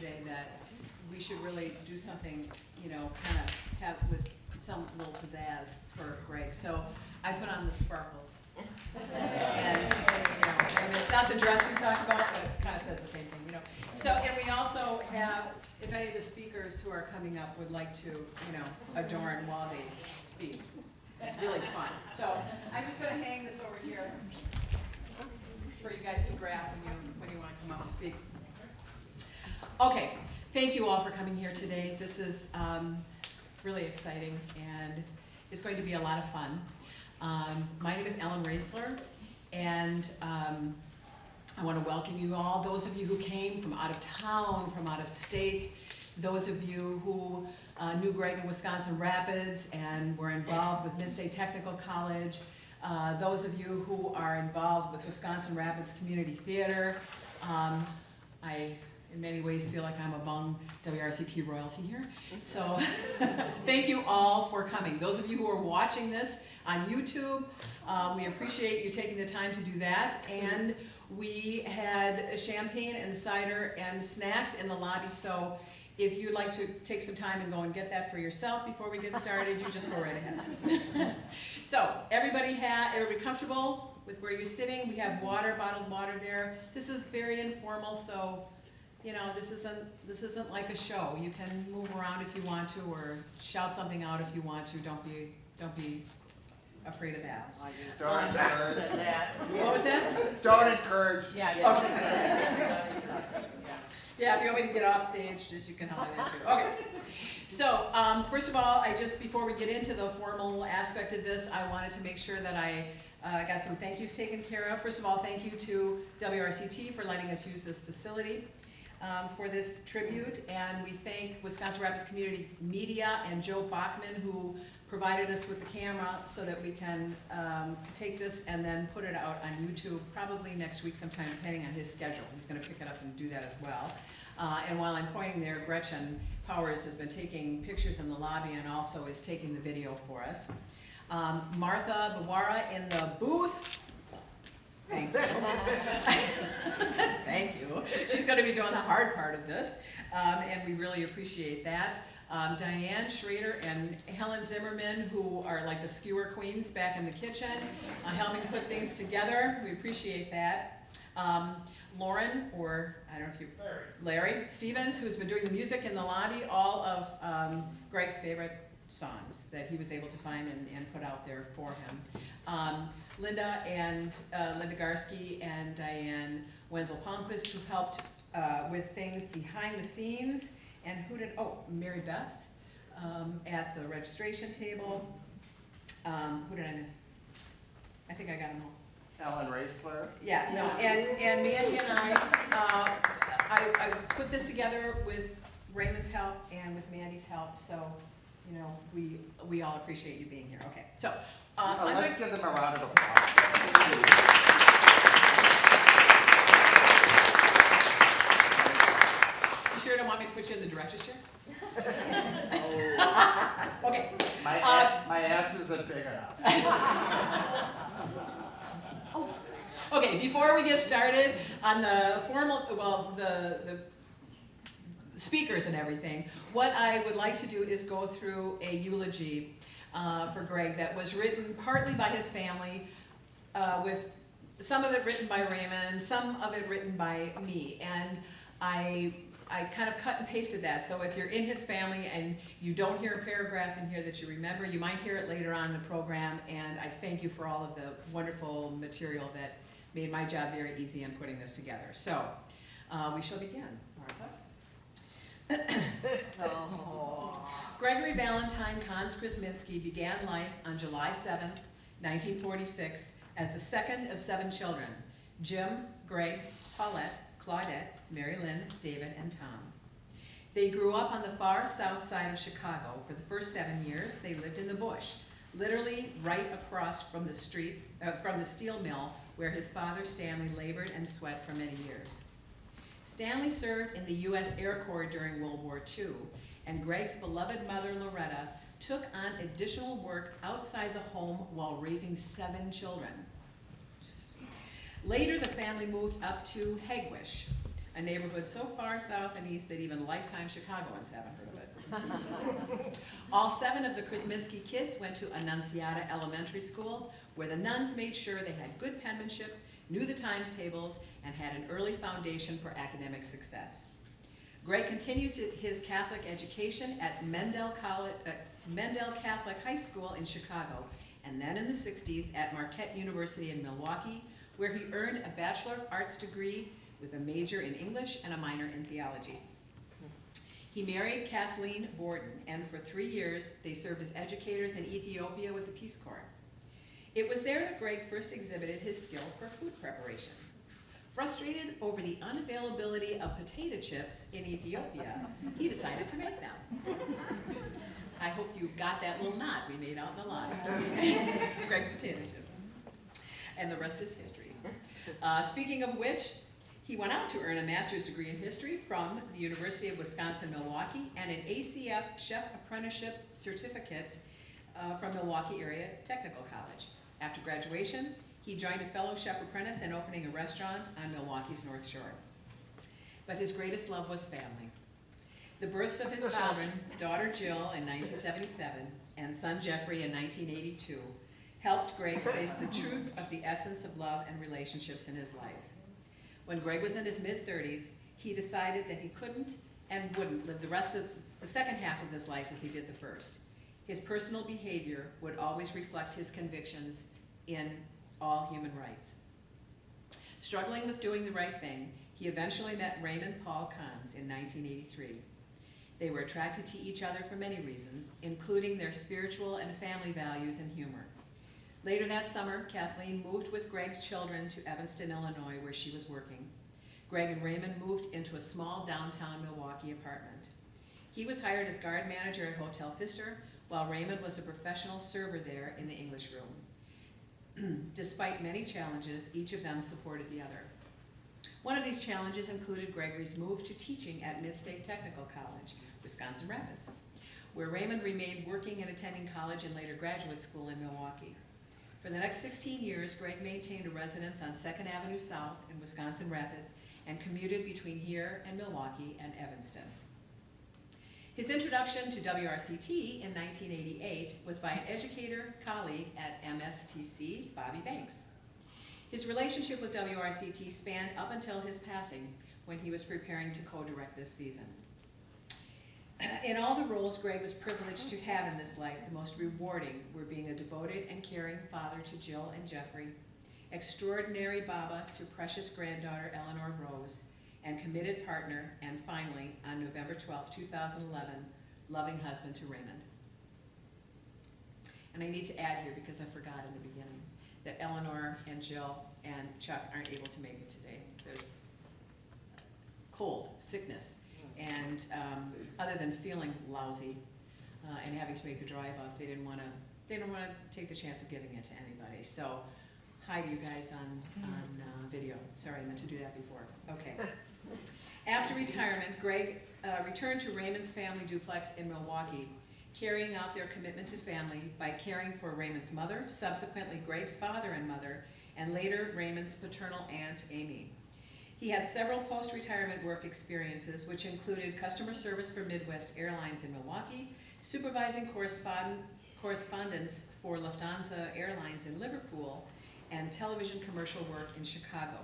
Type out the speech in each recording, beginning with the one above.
today that we should really do something, you know, kind of have with some little pizzazz for Greg. So I put on the sparkles. And, you know, and it's not the dress we talked about, but it kind of says the same thing, you know. So, and we also have, if any of the speakers who are coming up would like to, you know, adorn while they speak. It's really fun. So I'm just going to hang this over here for you guys to grab when you want to come up and speak. Okay, thank you all for coming here today. This is really exciting, and it's going to be a lot of fun. My name is Elaine Wheeler, and I want to welcome you all, those of you who came from out of town, from out of state, those of you who knew Greg in Wisconsin Rapids and were involved with Mid-State Technical College, those of you who are involved with Wisconsin Rapids Community Theater. I, in many ways, feel like I'm among WRCT royalty here. So thank you all for coming. Those of you who are watching this on YouTube, we appreciate you taking the time to do that. And we had champagne and cider and snacks in the lobby, so if you'd like to take some time and go and get that for yourself before we get started, you just go right ahead. So everybody comfortable with where you're sitting? We have water, bottled water there. This is very informal, so you know, this isn't like a show. You can move around if you want to, or shout something out if you want to. Don't be afraid of that. Don't encourage. What was that? Don't encourage. Yeah. Okay. Yeah, if you want me to get off stage, just you can help me there too. Okay. So first of all, before we get into the formal aspect of this, I wanted to make sure that I got some thank yous taken care of. First of all, thank you to WRCT for letting us use this facility for this tribute, and we thank Wisconsin Rapids Community Media and Joe Bachman, who provided us with the camera so that we can take this and then put it out on YouTube probably next week sometime, depending on his schedule. He's going to pick it up and do that as well. And while I'm pointing there, Gretchen Powers has been taking pictures in the lobby and also is taking the video for us. Martha Bawara in the booth. Thank you. Thank you. She's going to be doing the hard part of this, and we really appreciate that. Diane Schrader and Helen Zimmerman, who are like the skewer queens back in the kitchen, helping put things together. We appreciate that. Lauren, or I don't know if you, Larry Stevens, who's been doing the music in the lobby, all of Greg's favorite songs that he was able to find and put out there for him. Linda Garsky and Diane Wenzel-Palmquist, who helped with things behind the scenes. And Mary Beth at the registration table. Who did I miss? I think I got them all. Elaine Wheeler. Yeah, no, and Mandy and I put this together with Raymond's help and with Mandy's help, so, you know, we all appreciate you being here. Okay, so. Let's give them a round of applause. You sure don't want me to put you in the director's chair? Okay. My ass isn't big enough. Okay, before we get started on the formal, the speakers and everything, what I would like to do is go through a eulogy for Greg that was written partly by his family, with some of it written by Raymond, some of it written by me, and I kind of cut and pasted that, so if you're in his family and you don't hear a paragraph in here that you remember, you might hear it later on in the program, and I thank you for all of the wonderful material that made my job very easy in putting this together. So, we shall begin. Martha? Gregory Valentine Konz-Krzyminski began life on July 7th, 1946, as the second of 7 children: Jim, Greg, Paulette, Claudette, Mary Lynn, David, and Tom. They grew up on the far south side of Chicago. For the first 7 years, they lived in the bush, literally right across from the steel mill where his father Stanley labored and sweat for many years. Stanley served in the U.S. Air Corps during World War II, and Greg's beloved mother, Loretta, took on additional work outside the home while raising 7 children. Later, the family moved up to Hegwish, a neighborhood so far south and east that even lifetime Chicagoans haven't heard of it. All 7 of the Krzyminski kids went to Annunciata Elementary School, where the nuns made sure they had good penmanship, knew the times tables, and had an early foundation for academic success. Greg continues his Catholic education at Mendel Catholic High School in Chicago, and then in the 60s at Marquette University in Milwaukee, where he earned a Bachelor of Arts degree with a major in English and a minor in theology. He married Kathleen Borden, and for 3 years, they served as educators in Ethiopia with the Peace Corps. It was there that Greg first exhibited his skill for food preparation. Frustrated over the unavailability of potato chips in Ethiopia, he decided to make them. I hope you got that little knot we made out in the line. Greg's potato chips. And the rest is history. Speaking of which, he went out to earn a master's degree in history from the University of Wisconsin-Milwaukee and an ACF Chef Apprenticeship Certificate from Milwaukee Area Technical College. After graduation, he joined a fellow chef apprentice in opening a restaurant on Milwaukee's North Shore. But his greatest love was family. The births of his children, daughter Jill in 1977 and son Jeffrey in 1982, helped Greg face the truth of the essence of love and relationships in his life. When Greg was in his mid-30s, he decided that he couldn't and wouldn't live the rest of the second half of his life as he did the first. His personal behavior would always reflect his convictions in all human rights. Struggling with doing the right thing, he eventually met Raymond Paul Konz in 1983. They were attracted to each other for many reasons, including their spiritual and family values and humor. Later that summer, Kathleen moved with Greg's children to Evanston, Illinois, where she was working. Greg and Raymond moved into a small downtown Milwaukee apartment. He was hired as guard manager at Hotel Pfister, while Raymond was a professional server there in the English room. Despite many challenges, each of them supported the other. One of these challenges included Gregory's move to teaching at Mid-State Technical College, Wisconsin Rapids, where Raymond remained working and attending college and later graduate school in Milwaukee. For the next 16 years, Greg maintained a residence on 2nd Avenue South in Wisconsin Rapids and commuted between here and Milwaukee and Evanston. His introduction to WRCT in 1988 was by an educator colleague at MSTC, Bobby Banks. His relationship with WRCT spanned up until his passing, when he was preparing to co-direct this season. In all the roles Greg was privileged to have in this life, the most rewarding were being a devoted and caring father to Jill and Jeffrey, extraordinary Baba to precious granddaughter Eleanor Rose, and committed partner, and finally, on November 12, 2011, loving husband to Raymond. And I need to add here, because I forgot in the beginning, that Eleanor and Jill and Chuck aren't able to make it today. There's cold, sickness, and other than feeling lousy and having to make the drive up, they didn't want to take the chance of giving it to anybody. So, hi to you guys on video. Sorry, I meant to do that before. Okay. After retirement, Greg returned to Raymond's family duplex in Milwaukee, carrying out their commitment to family by caring for Raymond's mother, subsequently Greg's father and mother, and later Raymond's paternal aunt, Amy. He had several post-retirement work experiences, which included customer service for Midwest Airlines in Milwaukee, supervising correspondence for Lufthansa Airlines in Liverpool, and television commercial work in Chicago.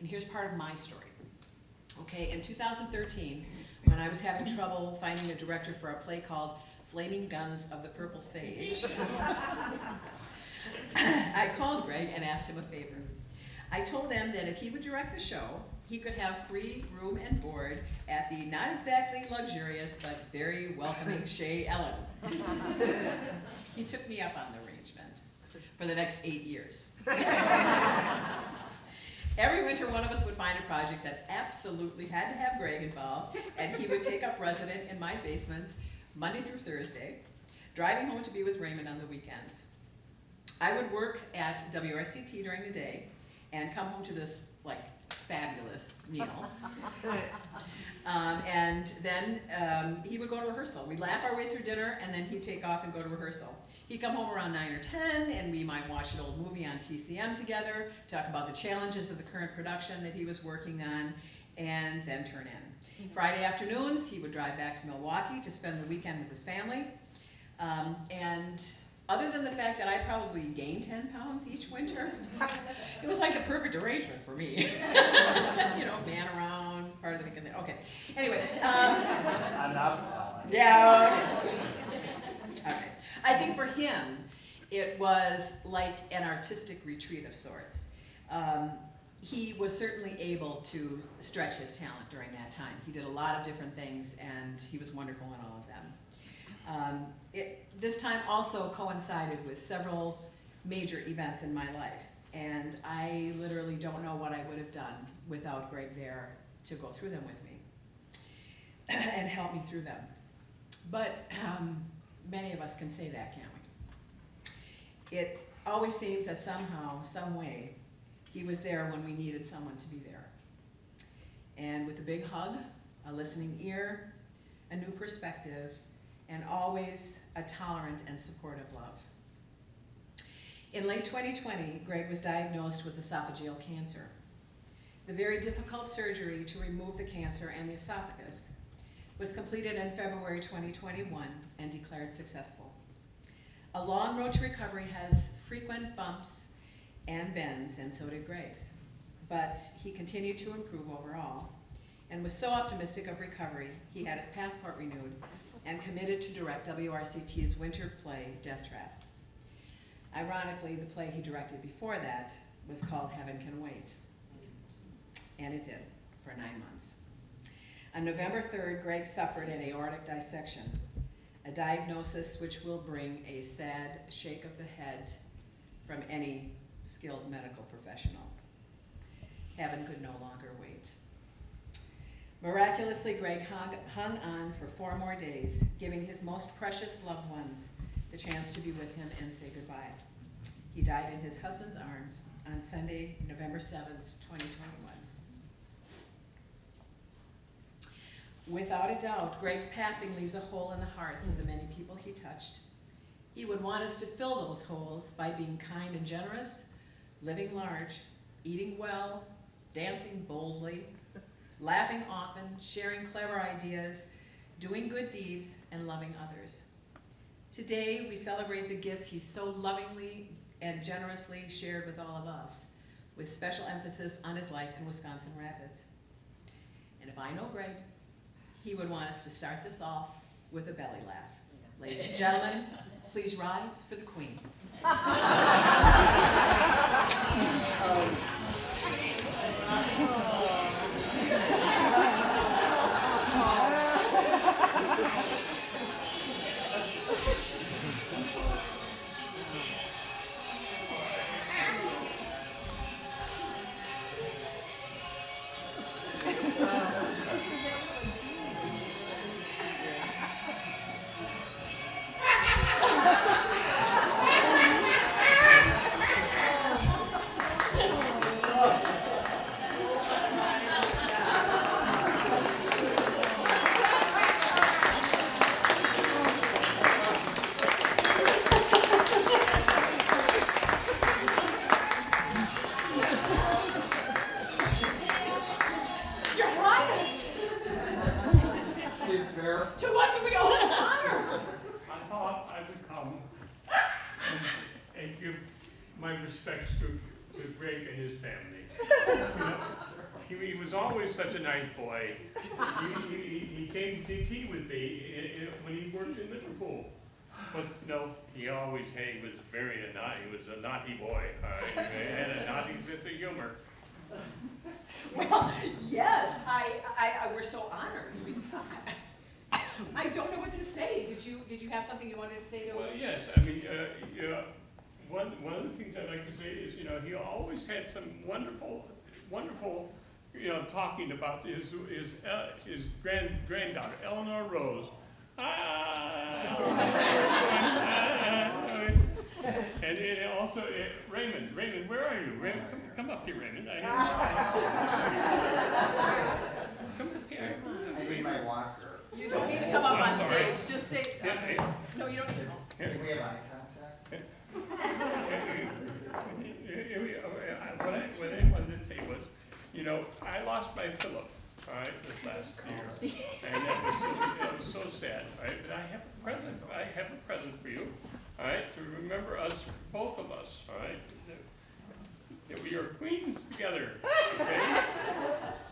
And here's part of my story. Okay, in 2013, when I was having trouble finding a director for a play called Flaming Guns of the Purple Sage, I called Greg and asked him a favor. I told him that if he would direct the show, he could have free room and board at the not exactly luxurious but very welcoming Chez Ellen. He took me up on the arrangement for the next 8 years. Every winter, one of us would find a project that absolutely had to have Greg involved, and he would take up resident in my basement Monday through Thursday, driving home to be with Raymond on the weekends. I would work at WRCT during the day and come home to this, like, fabulous meal. And then he would go to rehearsal. We'd laugh our way through dinner, and then he'd take off and go to rehearsal. He'd come home around 9 or 10, and we might watch an old movie on TCM together, talk about the challenges of the current production that he was working on, and then turn in. Friday afternoons, he would drive back to Milwaukee to spend the weekend with his family. And other than the fact that I probably gained 10 pounds each winter, it was like the perfect arrangement for me. You know, man around, part of the weekend. Okay. Anyway. Enough, Ellen. Yeah. Okay. I think for him, it was like an artistic retreat of sorts. He was certainly able to stretch his talent during that time. He did a lot of different things, and he was wonderful in all of them. This time also coincided with several major events in my life, and I literally don't know what I would have done without Greg there to go through them with me and help me through them. But many of us can say that, can't we? It always seems that somehow, some way, he was there when we needed someone to be there. And with a big hug, a listening ear, a new perspective, and always a tolerant and supportive love. In late 2020, Greg was diagnosed with esophageal cancer. The very difficult surgery to remove the cancer and the esophagus was completed in February 2021 and declared successful. A long road to recovery has frequent bumps and bends, and so did Greg's. But he continued to improve overall and was so optimistic of recovery, he had his passport renewed and committed to direct WRCT's winter play, Death Trap. Ironically, the play he directed before that was called Heaven Can Wait. And it did, for 9 months. On November 3rd, Greg suffered an aortic dissection, a diagnosis which will bring a sad shake of the head from any skilled medical professional. Heaven could no longer wait. Miraculously, Greg hung on for 4 more days, giving his most precious loved ones the chance to be with him and say goodbye. He died in his husband's arms on Sunday, November 7th, 2021. Without a doubt, Greg's passing leaves a hole in the hearts of the many people he touched. He would want us to fill those holes by being kind and generous, living large, eating well, dancing boldly, laughing often, sharing clever ideas, doing good deeds, and loving others. Today, we celebrate the gifts he so lovingly and generously shared with all of us, with special emphasis on his life in Wisconsin Rapids. And if I know Greg, he would want us to start this off with a belly laugh. Ladies and gentlemen, please rise for the Queen. To what do we owe this honor? I thought I would come and give my respects to Greg and his family. You know, he was always such a nice boy. He came to tea with me when he worked in Liverpool. But no, he was a naughty boy. He had a naughty sense of humor. Well, yes, we're so honored. I don't know what to say. Did you have something you wanted to say to Well, him? yes. I mean, one of the things I'd like to say is, he always had some wonderful, talking about his granddaughter, Eleanor Rose. And also Raymond. Raymond, where are you? Raymond, come up here, Raymond. Come up here. I need my walker. You don't need to come up on sorry. stage. Just say, no, you don't need to. Do we have eye contact? What I wanted to say was, I lost my Philip right, this last year. And that was so sad, all right? But I have a present for you, all right, to remember us, both of us, all right? That we are queens together, okay?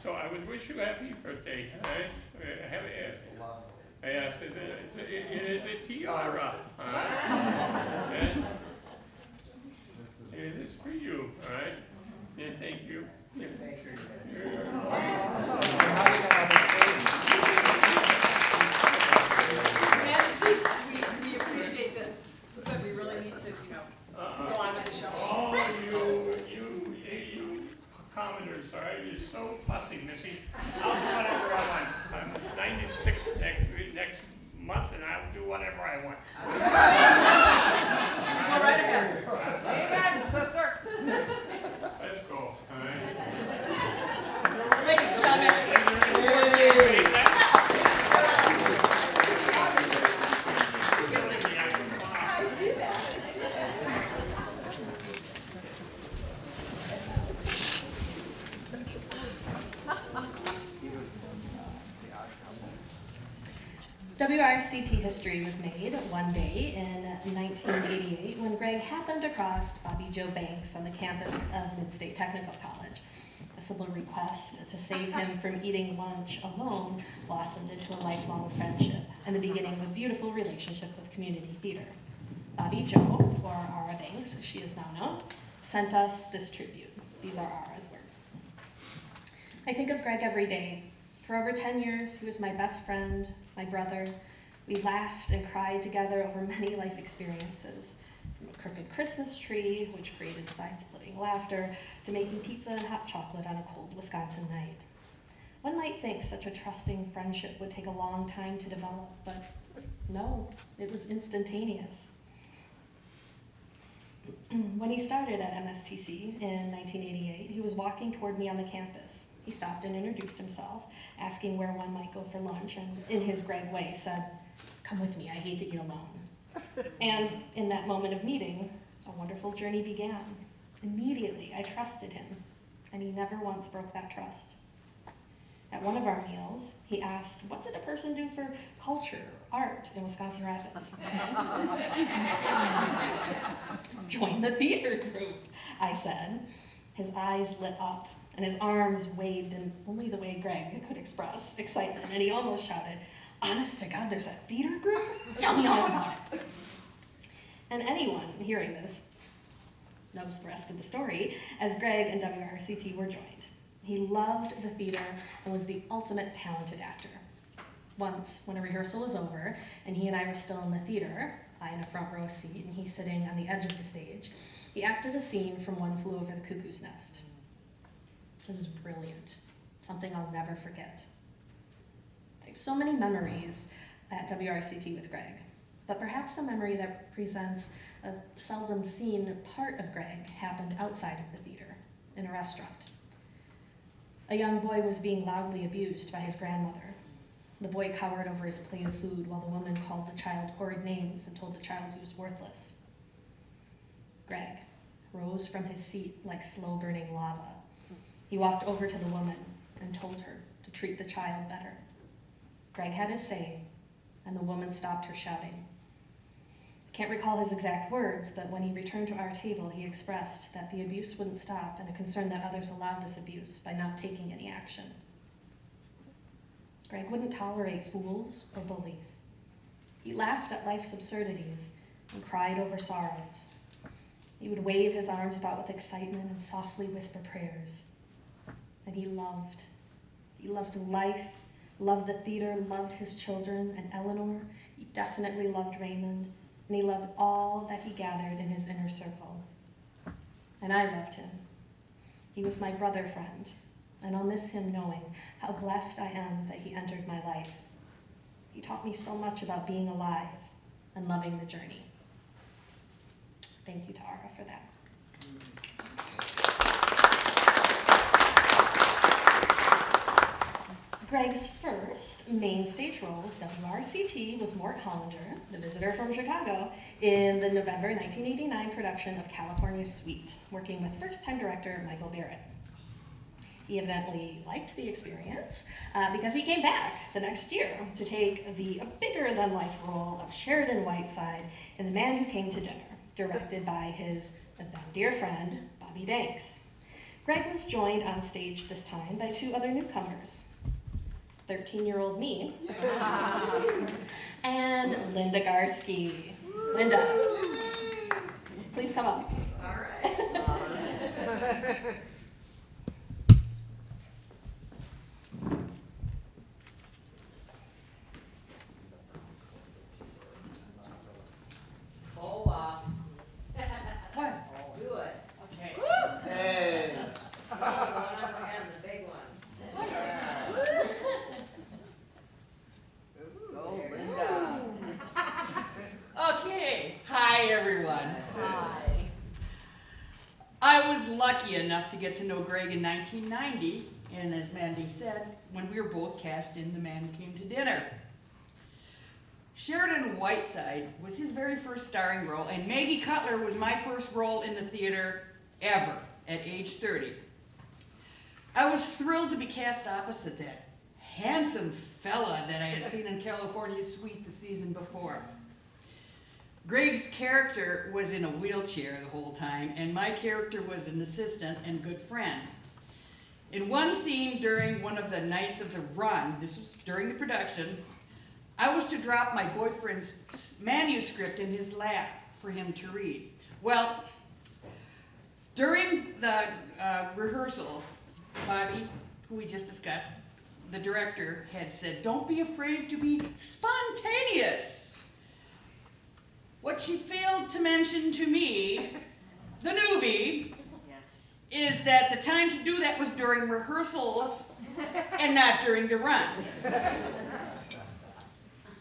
So I would wish you a happy birthday, all right? Yes, it is a tiara, all right? And it is for you, all right? And thank you. Yeah. Nancy, we appreciate this, but we really need to, go on with the show. Oh, you commoners, all right? You're so fussy, Missy. I'll do whatever I want. I'm 96 next month, and I'll do whatever I want. Go right ahead. Amen, sister. Let's go, all right? Ladies and gentlemen. WRCT history was made one day in 1988 when Greg happened across Bobby Joe Banks on the campus of Mid-State Technical College. A simple request to save him from eating lunch alone blossomed into a lifelong friendship and the beginning of a beautiful relationship with community theater. Bobby Joe, or Ara Banks, as she is now known, sent us this tribute. These are Ara's words. I think of Greg every day. For over 10 years, he was my best friend, my brother. We laughed and cried together over many life experiences, from a crooked Christmas tree, which created side-splitting laughter, to making pizza and hot chocolate on a cold Wisconsin night. One might think such a trusting friendship would take a long time to develop, but no, it was instantaneous. When he started at MSTC in 1988, he was walking toward me on the campus. He stopped and introduced himself, asking where one might go for lunch, and in his Greg way said, "Come with me, I hate to eat alone." And in that moment of meeting, a wonderful journey began. Immediately, I trusted him, and he never once broke that trust. At one of our meals, he asked, "What did a person do for culture, art in Wisconsin Rapids?" "Join the theater group," I said. His eyes lit up, and his arms waved in only the way Greg could express excitement, and he almost shouted, "Honest to God, there's a theater group? Tell me all about it." And anyone hearing this knows the rest of the story, as Greg and WRCT were joined. He loved the theater and was the ultimate talented actor. Once, when a rehearsal was over, and he and I were still in the theater, I in a front row seat and he sitting on the edge of the stage, he acted a scene from One Flew Over the Cuckoo's Nest. It was brilliant, something I'll never forget. I have so many memories at WRCT with Greg, but perhaps a memory that represents a seldom seen part of Greg happened outside of the theater, in a restaurant. A young boy was being loudly abused by his grandmother. The boy cowered over his plate of food while the woman called the child horrid names and told the child he was worthless. Greg rose from his seat like slow-burning lava. He walked over to the woman and told her to treat the child better. Greg had his say, and the woman stopped her shouting. I can't recall his exact words, but when he returned to our table, he expressed that the abuse wouldn't stop and a concern that others allowed this abuse by not taking any action. Greg wouldn't tolerate fools or bullies. He laughed at life's absurdities and cried over sorrows. He would wave his arms about with excitement and softly whisper prayers. And he loved. He loved life, loved the theater, loved his children and Eleanor. He definitely loved Raymond, and he loved all that he gathered in his inner circle. And I loved him. He was my brother friend, and I'll miss him knowing how blessed I am that he entered my life. He taught me so much about being alive and loving the journey. Thank you to Ara for that. Greg's first main stage role with WRCT was Mort Hollander, the visitor from Chicago, in the November 1989 production of California Suite, working with first-time director Michael Barrett. He evidently liked the experience because he came back the next year to take the bigger-than-life role of Sheridan Whiteside in The Man Who Came to Dinner, directed by his then dear friend, Bobby Banks. Greg was joined on stage this time by 2 other newcomers, 13-year-old me and Linda Garski. Linda, please come up. All right. Oh, wow. What? Do it. Okay. Hey. The one on my hand, the big one. Oh, Linda. Okay, hi everyone. Hi. I was lucky enough to get to know Greg in 1990, and as Mandy said, when we were both cast in The Man Who Came to Dinner. Sheridan Whiteside was his very first starring role, and Maggie Cutler was my first role in the theater ever at age 30. I was thrilled to be cast opposite that handsome fella that I had seen in California Suite the season before. Greg's character was in a wheelchair the whole time, and my character was an assistant and good friend. In one scene during one of the nights of the run, this was during the production, I was to drop my boyfriend's manuscript in his lap for him to read. Well, during the rehearsals, Bobby, who we just discussed, the director had said, "Don't be afraid to be spontaneous." What she failed to mention to me, the newbie, is that the time to do that was during rehearsals and not during the run.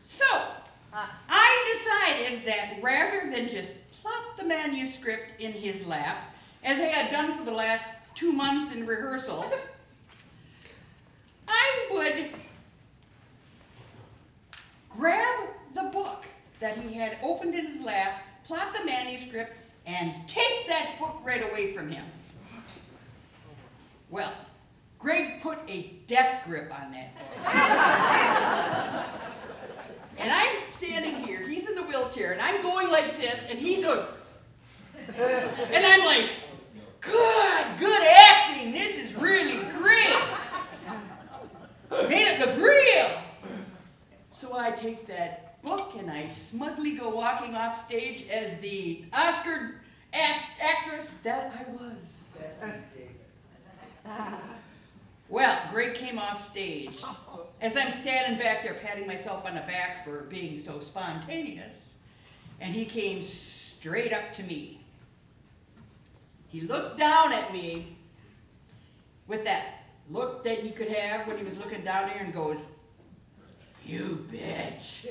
So, I decided that rather than just plop the manuscript in his lap, as I had done for the last 2 months in rehearsals, I would grab the book that he had opened in his lap, plop the manuscript, and take that book right away from him. Well, Greg put a death grip on that book. And I'm standing here, he's in the wheelchair, and I'm going like this, and he's going, and I'm like, good acting, this is really great. Made it look real. So I take that book and I smugly go walking off stage as the Oscar actress that I was. Well, Greg came off stage. As I'm standing back there patting myself on the back for being so spontaneous, and he came straight up to me. He looked down at me with that look that he could have when he was looking down there and goes, "You bitch."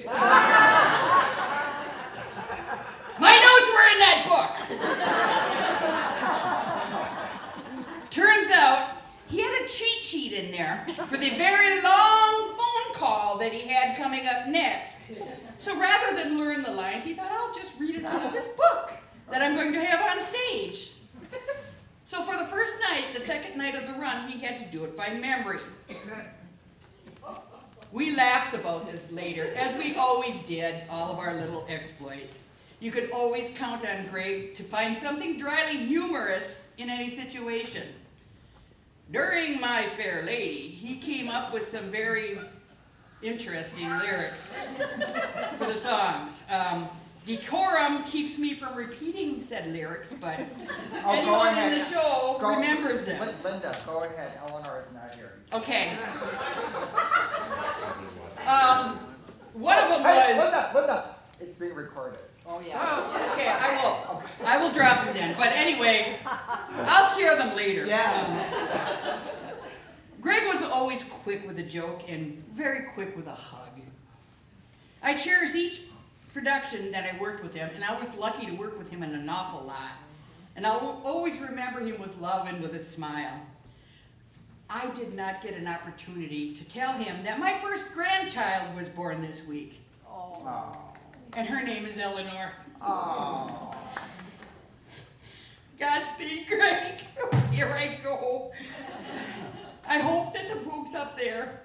My notes were in that book. Turns out he had a cheat sheet in there for the very long phone call that he had coming up next. So rather than learn the lines, he thought, I'll just read it out of this book that I'm going to have on stage. So for the first night, the second night of the run, he had to do it by memory. We laughed about this later, as we always did, all of our little exploits. You could always count on Greg to find something dryly humorous in any situation. During My Fair Lady, he came up with some very interesting lyrics for the songs. Decorum keeps me from repeating said lyrics, but anyone in the show remembers them. Linda, go ahead. Eleanor is not here. Okay. One of them Hey, was... Linda, it's being recorded. Oh, yeah. Okay, I will drop them then. But anyway, I'll share them later. Yeah. Greg was always quick with a joke and very quick with a hug. I cherish each production that I worked with him, and I was lucky to work with him in an awful lot. And I'll always remember him with love and with a smile. I did not get an opportunity to tell him that my first grandchild was born this week. Oh. And her name is Eleanor. Oh. Godspeed, Greg. Here I go. I hope that the folks up there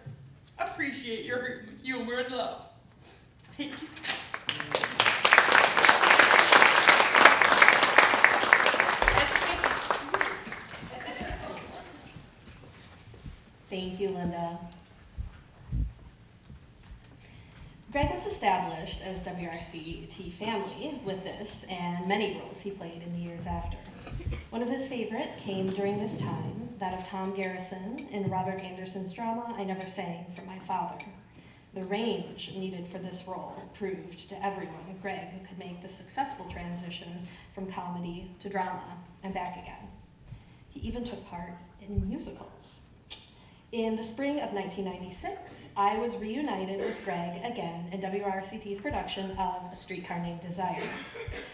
appreciate your humor and love. Thank you. Thank you, Linda. Greg was established as WRCT family with this and many roles he played in the years after. One of his favorite came during this time, that of Tom Garrison in Robert Anderson's drama, I Never Sang for My Father. The range needed for this role proved to everyone Greg could make the successful transition from comedy to drama and back again. He even took part in musicals. In the spring of 1996, I was reunited with Greg again in WRCT's production of A Streetcar Named Desire.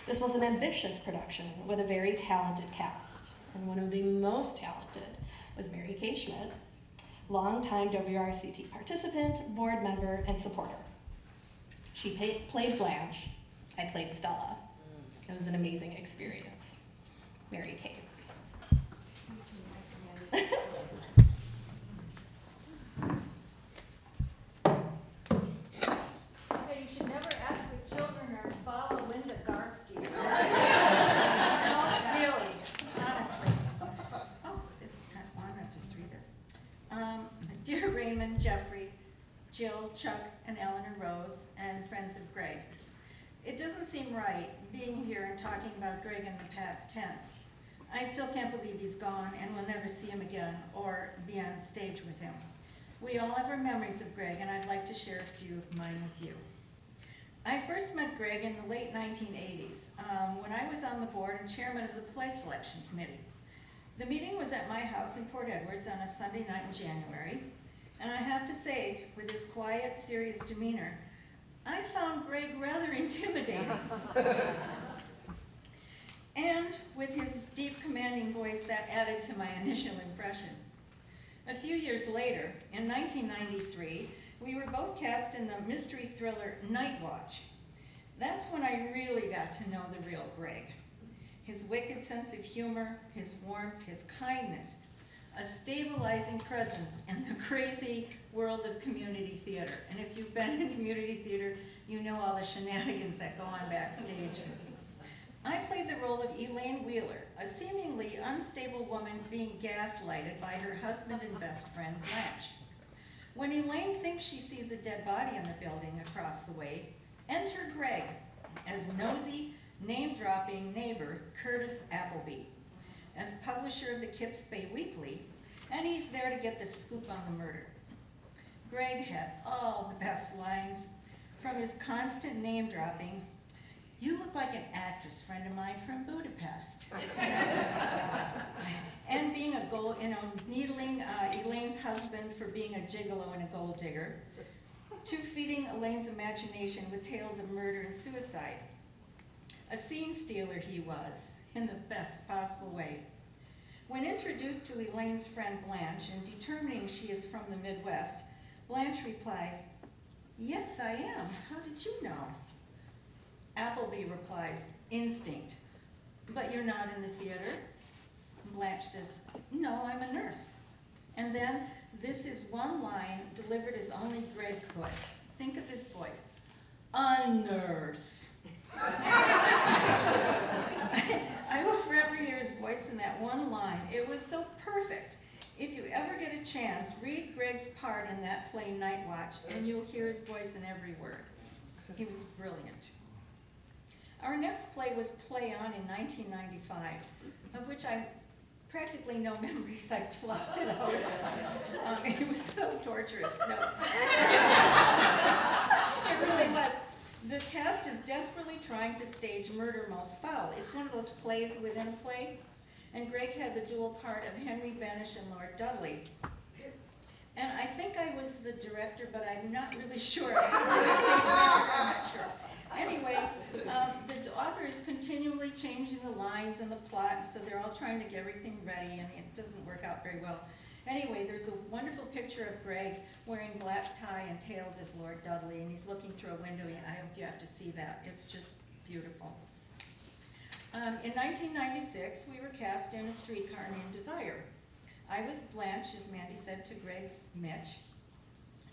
This was an ambitious production with a very talented cast, and one of the most talented was Mary Kay Schmidt, longtime WRCT participant, board member, and supporter. She played Blanche, I played Stella. It was an amazing experience. Mary Kay. Okay, you should never act with children or follow Linda Garsky. No, really, honestly. Oh, this is kind of long, I'll just read this. Dear Raymond, Jeffrey, Jill, Chuck, and Eleanor Rose, and friends of Greg. It doesn't seem right being here and talking about Greg in the past tense. I still can't believe he's gone and we'll never see him again or be on stage with him. We all have our memories of Greg, and I'd like to share a few of mine with you. I first met Greg in the late 1980s when I was on the board and chairman of the play selection committee. The meeting was at my house in Port Edwards on a Sunday night in January, and I have to say, with his quiet, serious demeanor, I found Greg rather intimidating. And with his deep, commanding voice, that added to my initial impression. A few years later, in 1993, we were both cast in the mystery thriller Night Watch. That's when I really got to know the real Greg. His wicked sense of humor, his warmth, his kindness, a stabilizing presence in the crazy world of community theater. And if you've been in community theater, you know all the shenanigans that go on backstage. I played the role of Elaine Wheeler, a seemingly unstable woman being gaslighted by her husband and best friend, Blanche. When Elaine thinks she sees a dead body in the building across the way, enter Greg as nosy, name-dropping neighbor Curtis Appleby, as publisher of the Kips Bay Weekly, and he's there to get the scoop on the murder. Greg had all the best lines, from his constant name-dropping, "You look like an actress friend of mine from Budapest," and being needling Elaine's husband for being a gigolo and a gold digger, to feeding Elaine's imagination with tales of murder and suicide. A scene stealer he was, in the best possible way. When introduced to Elaine's friend Blanche and determining she is from the Midwest, Blanche replies, "Yes, I am. How did you know?" Appleby replies, "Instinct. But you're not in the theater?" Blanche says, "No, I'm a nurse." And then this is one line delivered as only Greg could. Think of his voice. "A nurse." I will forever hear his voice in that one line. It was so perfect. If you ever get a chance, read Greg's part in that play Night Watch, and you'll hear his voice in every word. He was brilliant. Our next play was Play On in 1995, of which I practically no memories. I flopped it out. It was so torturous. No. It really was. The cast is desperately trying to stage Murder Most Foul. It's one of those plays within a play. And Greg had the dual part of Henry Banish and Lord Dudley. And I think I was the director, but I'm not really sure. I'm not sure. Anyway, the author is continually changing the lines and the plot, so they're all trying to get everything ready, and it doesn't work out very well. Anyway, there's a wonderful picture of Greg wearing black tie and tails as Lord Dudley, and he's looking through a window, and I hope you have to see that. It's just beautiful. In 1996, we were cast in A Streetcar Named Desire. I was Blanche, as Mandy said to Greg's Mitch.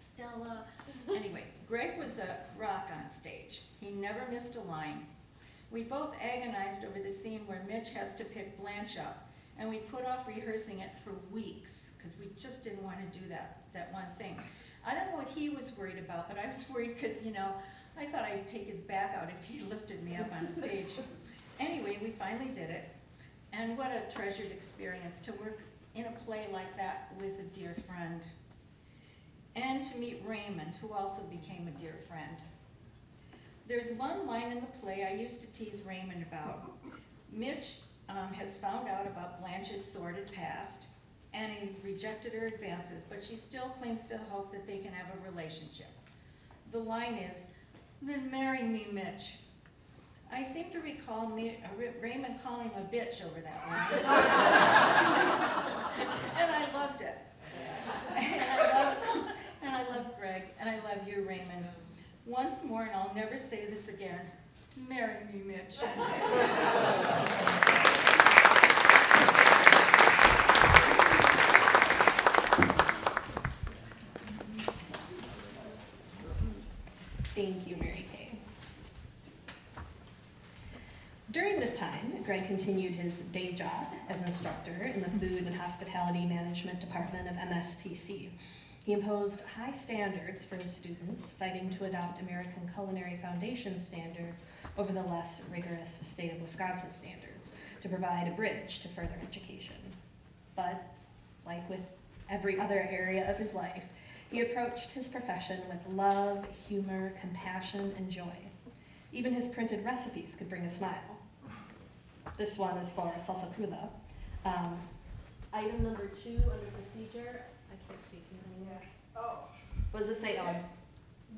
Stella. Anyway, Greg was a rock on stage. He never missed a line. We both agonized over the scene where Mitch has to pick Blanche up, and we put off rehearsing it for weeks because we just didn't want to do that one thing. I don't know what he was worried about, but I was worried because, you know, I thought I'd take his back out if he lifted me up on the stage. Anyway, we finally did it, and what a treasured experience to work in a play like that with a dear friend. And to meet Raymond, who also became a dear friend. There's one line in the play I used to tease Raymond about. Mitch has found out about Blanche's sordid past, and he's rejected her advances, but she still clings to hope that they can have a relationship. The line is, "Then marry me, Mitch." I seem to recall Raymond calling him a bitch over that line. And I loved it. And I love Greg, and I love you, Raymond. Once more, and I'll never say this again, marry me, Mitch. Thank you, Mary Kay. During this time, Greg continued his day job as instructor in the Food and Hospitality Management Department of MSTC. He imposed high standards for his students, fighting to adopt American Culinary Foundation standards over the less rigorous state of Wisconsin standards to provide a bridge to further education. But, like with every other area of his life, he approached his profession with love, humor, compassion, and joy. Even his printed recipes could bring a smile. This one is for salsa cruda. Item number 2 under procedure. I can't see. Can you hear me? Oh. What does it say, Ellen?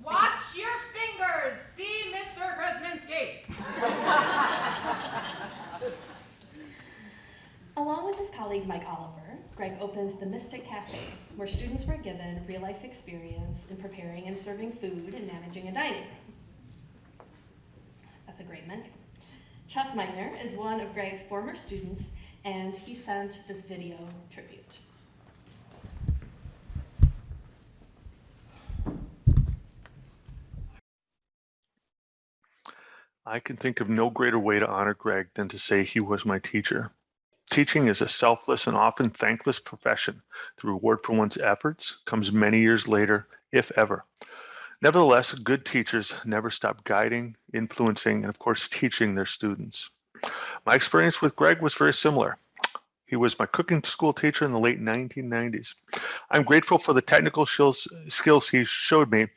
Watch your fingers! See Mr. Krzyminski! Along with his colleague Mike Oliver, Greg opened the Mystic Cafe, where students were given real-life experience in preparing and serving food and managing a dining room. That's a great menu. Chuck Meitner is one of Greg's former students, and he sent this video tribute. I can think of no greater way to honor Greg than to say he was my teacher. Teaching is a selfless and often thankless profession. The reward for one's efforts comes many years later, if ever. Nevertheless, good teachers never stop guiding, influencing, and of course, teaching their students. My experience with Greg was very similar. He was my cooking school teacher in the late 1990s. I'm grateful for the technical skills he showed me,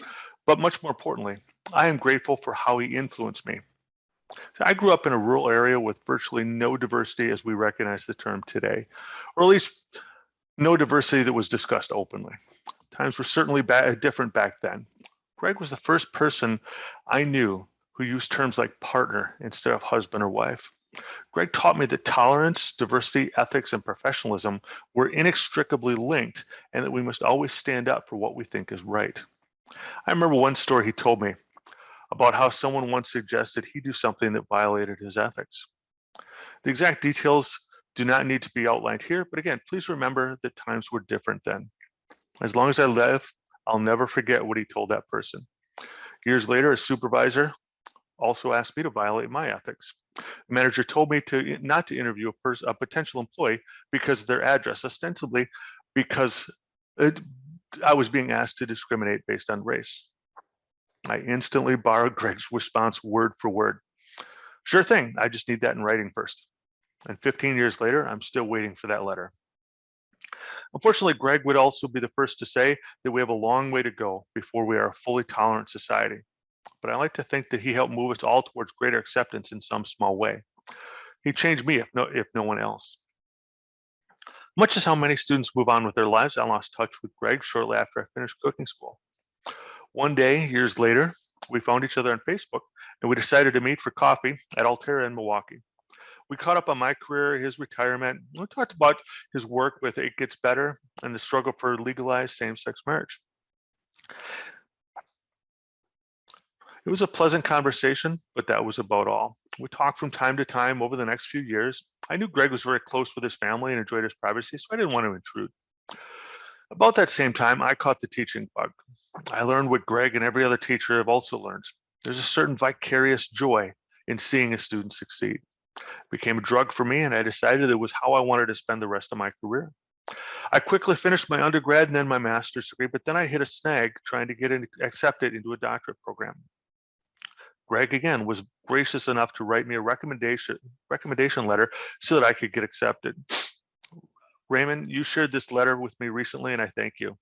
but much more importantly, I am grateful for how he influenced me. So I grew up in a rural area with virtually no diversity as we recognize the term today, or at least no diversity that was discussed openly. Times were certainly different back then. Greg was the first person I knew who used terms like partner instead of husband or wife. Greg taught me that tolerance, diversity, ethics, and professionalism were inextricably linked, and that we must always stand up for what we think is right. I remember one story he told me about how someone once suggested he do something that violated his ethics. The exact details do not need to be outlined here, but again, please remember that times were different then. As long as I live, I'll never forget what he told that person. Years later, a supervisor also asked me to violate my ethics. The manager told me not to interview a potential employee because of their address, ostensibly because I was being asked to discriminate based on race. I instantly borrowed Greg's response word for word. Sure thing, I just need that in writing first. And 15 years later, I'm still waiting for that letter. Unfortunately, Greg would also be the first to say that we have a long way to go before we are a fully tolerant society. But I like to think that he helped move us all towards greater acceptance in some small way. He changed me, if no one else. Much as how many students move on with their lives, I lost touch with Greg shortly after I finished cooking school. One day, years later, we found each other on Facebook, and we decided to meet for coffee at Altera in Milwaukee. We caught up on my career, his retirement. We talked about his work with It Gets Better and the struggle for legalized same-sex marriage. It was a pleasant conversation, but that was about all. We talked from time to time over the next few years. I knew Greg was very close with his family and enjoyed his privacy, so I didn't want to intrude. About that same time, I caught the teaching bug. I learned what Greg and every other teacher have also learned. There's a certain vicarious joy in seeing a student succeed. It became a drug for me, and I decided it was how I wanted to spend the rest of my career. I quickly finished my undergrad and then my master's degree, but then I hit a snag trying to get accepted into a doctorate program. Greg, again, was gracious enough to write me a recommendation letter so that I could get accepted. Raymond, you shared this letter with me recently, and I thank you.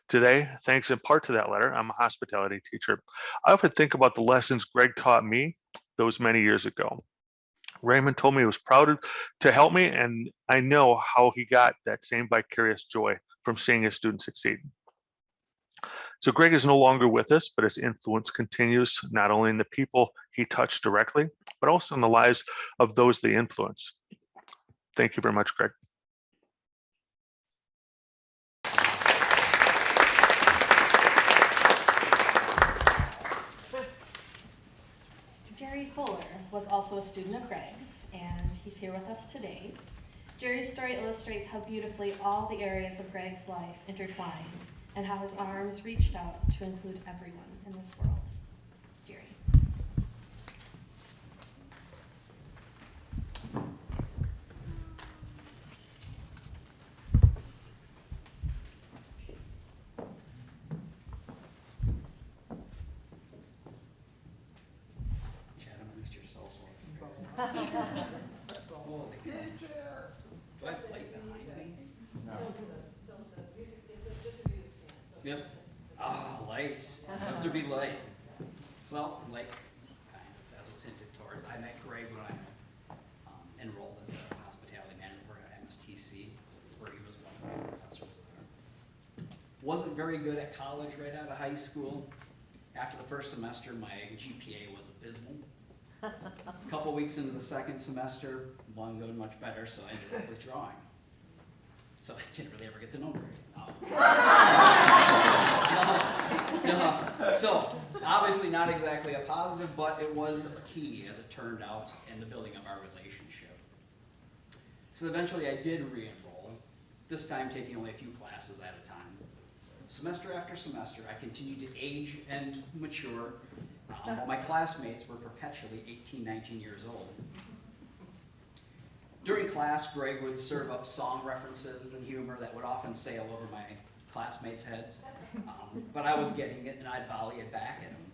Today, thanks in part to that letter, I'm a hospitality teacher. I often think about the lessons Greg taught me those many years ago. Raymond told me he was proud to help me, and I know how he got that same vicarious joy from seeing his students succeed. So Greg is no longer with us, but his influence continues not only in the people he touched directly, but also in the lives of those they influence. Thank you very much, Greg. Jerry Fuller was also a student of Greg's, and he's here with us today. Jerry's story illustrates how beautifully all the areas of Greg's life intertwined, and how his arms reached out to include everyone in this world. Jerry. Holy cow. Do I have light behind me? No. Yep. Ah, light. Have to be light. Well, like, kind of, as was hinted towards, I met Greg when I enrolled in the hospitality management program at MSTC, where he was one of my professors there. Wasn't very good at college right out of high school. After the first semester, my GPA was abysmal. A couple weeks into the second semester, wasn't going much better, so I ended up withdrawing. So I didn't really ever get to know Greg. No. So, obviously not exactly a positive, but it was key, as it turned out, in the building of our relationship. So eventually I did re-enroll, this time taking only a few classes at a time. Semester after semester, I continued to age and mature, while my classmates were perpetually 18, 19 years old. During class, Greg would serve up song references and humor that would often sail over my classmates' heads, but I was getting it and I'd volley it back at him.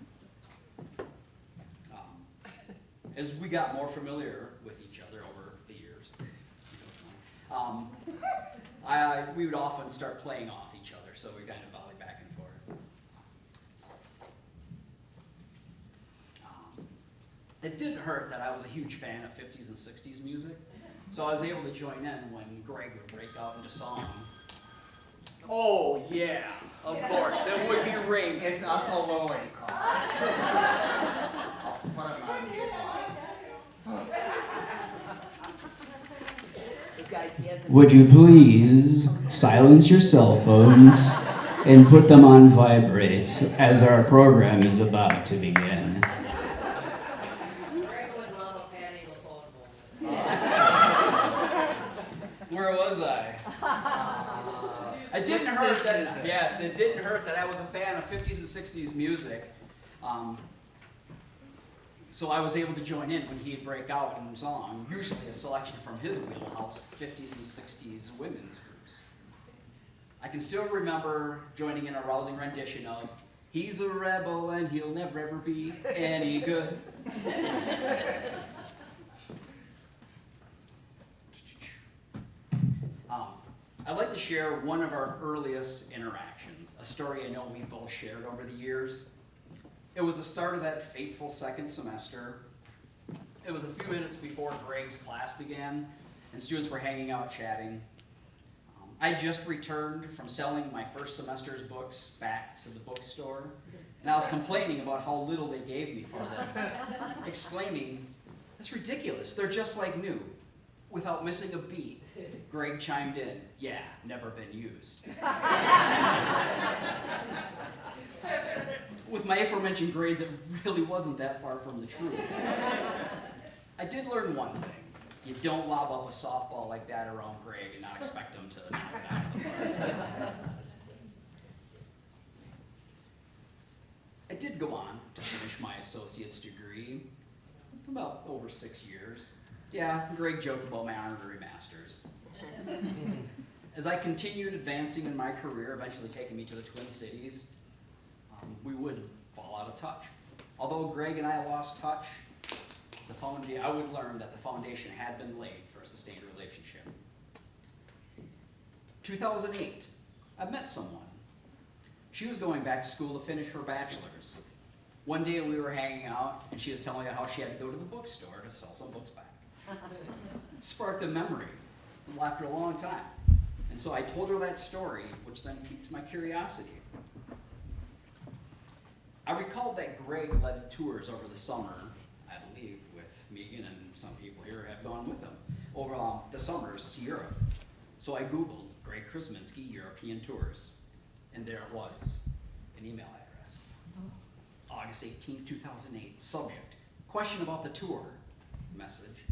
As we got more familiar with each other over the years, we would often start playing off each other, so we kind of volley back and forth. It didn't hurt that I was a huge fan of 50s and 60s music, so I was able to join in when Greg would break out into song. Oh yeah, of course, it would be Raymond. It's Uncle Louie. I'll put him on the Would you please silence your cell phones and put them on vibrate as our program is about to begin? Greg would love a Patty LaFone moment. Where was I? It didn't hurt that, yes, it didn't hurt that I was a fan of 50s and 60s music. So I was able to join in when he'd break out in song, usually a selection from his wheelhouse, 50s and 60s women's groups. I can still remember joining in a rousing rendition of "He's a rebel and he'll never ever be any good." I'd like to share one of our earliest interactions, a story I know we've both shared over the years. It was the start of that fateful second semester. It was a few minutes before Greg's class began, and students were hanging out chatting. I just returned from selling my first semester's books back to the bookstore, and I was complaining about how little they gave me for them, exclaiming, "That's ridiculous, they're just like new." Without missing a beat, Greg chimed in, "Yeah, never been used." With my aforementioned grades, it really wasn't that far from the truth. I did learn one thing. You don't lob up a softball like that around Greg and not expect him to knock it out of the park. I did go on to finish my associate's degree, about over 6 years. Yeah, Greg joked about my honorary master's. As I continued advancing in my career, eventually taking me to the Twin Cities, we would fall out of touch. Although Greg and I lost touch, I would learn that the foundation had been laid for a sustained relationship. 2008, I met someone. She was going back to school to finish her bachelor's. One day we were hanging out, and she was telling me how she had to go to the bookstore to sell some books back. It sparked a memory after a long time. And so I told her that story, which then piqued my curiosity. I recalled that Greg led tours over the summer, I believe, with Megan and some people here have gone with him, over the summers to Europe. So I Googled Greg Krzyminski European Tours, and there it was, an email address. August 18th, 2008, subject, question about the tour, message.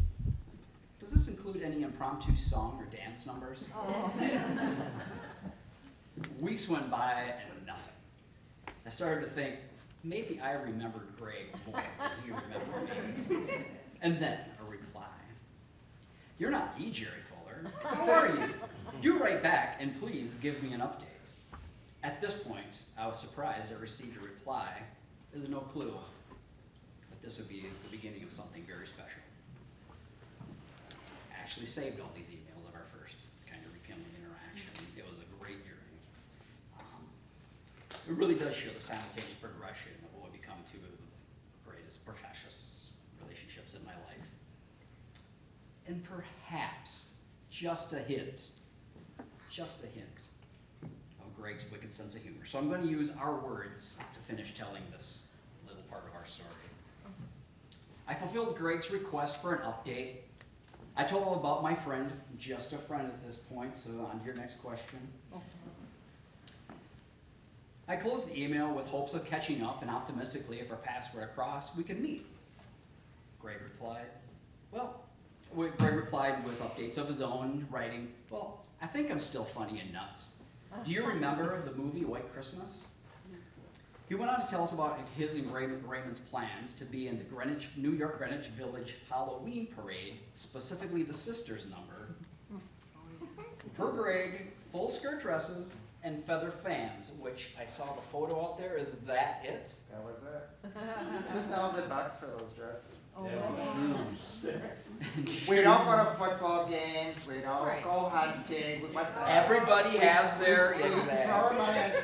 Does this include any impromptu song or dance numbers? Oh. Weeks went by and nothing. I started to think, maybe I remembered Greg more than he remembered me. And then a reply. You're not the Jerry Fuller. Who are you? Do write back and please give me an update. At this point, I was surprised I received a reply. There's no clue, but this would be the beginning of something very special. I actually saved all these emails of our first kind of rekindling interaction. It was a great yearning. It really does show the simultaneous progression of what would become two of the greatest, precious relationships in my life. And perhaps just a hint of Greg's wicked sense of humor. So I'm going to use our words to finish telling this little part of our story. I fulfilled Greg's request for an update. I told him about my friend, just a friend at this point, so on to your next question. I closed the email with hopes of catching up and optimistically, if our paths were to cross, we could meet. Greg replied with updates of his own, writing, well, I think I'm still funny and nuts. Do you remember the movie White Christmas? He went on to tell us about his and Raymond's plans to be in the New York Greenwich Village Halloween parade, specifically the Sisters number. Per Greg, full skirt dresses and feather fans, which I saw the photo out there. Is that it? That was it. $2,000 for those dresses. We don't go to football games. We don't go hunting. Everybody has their exact.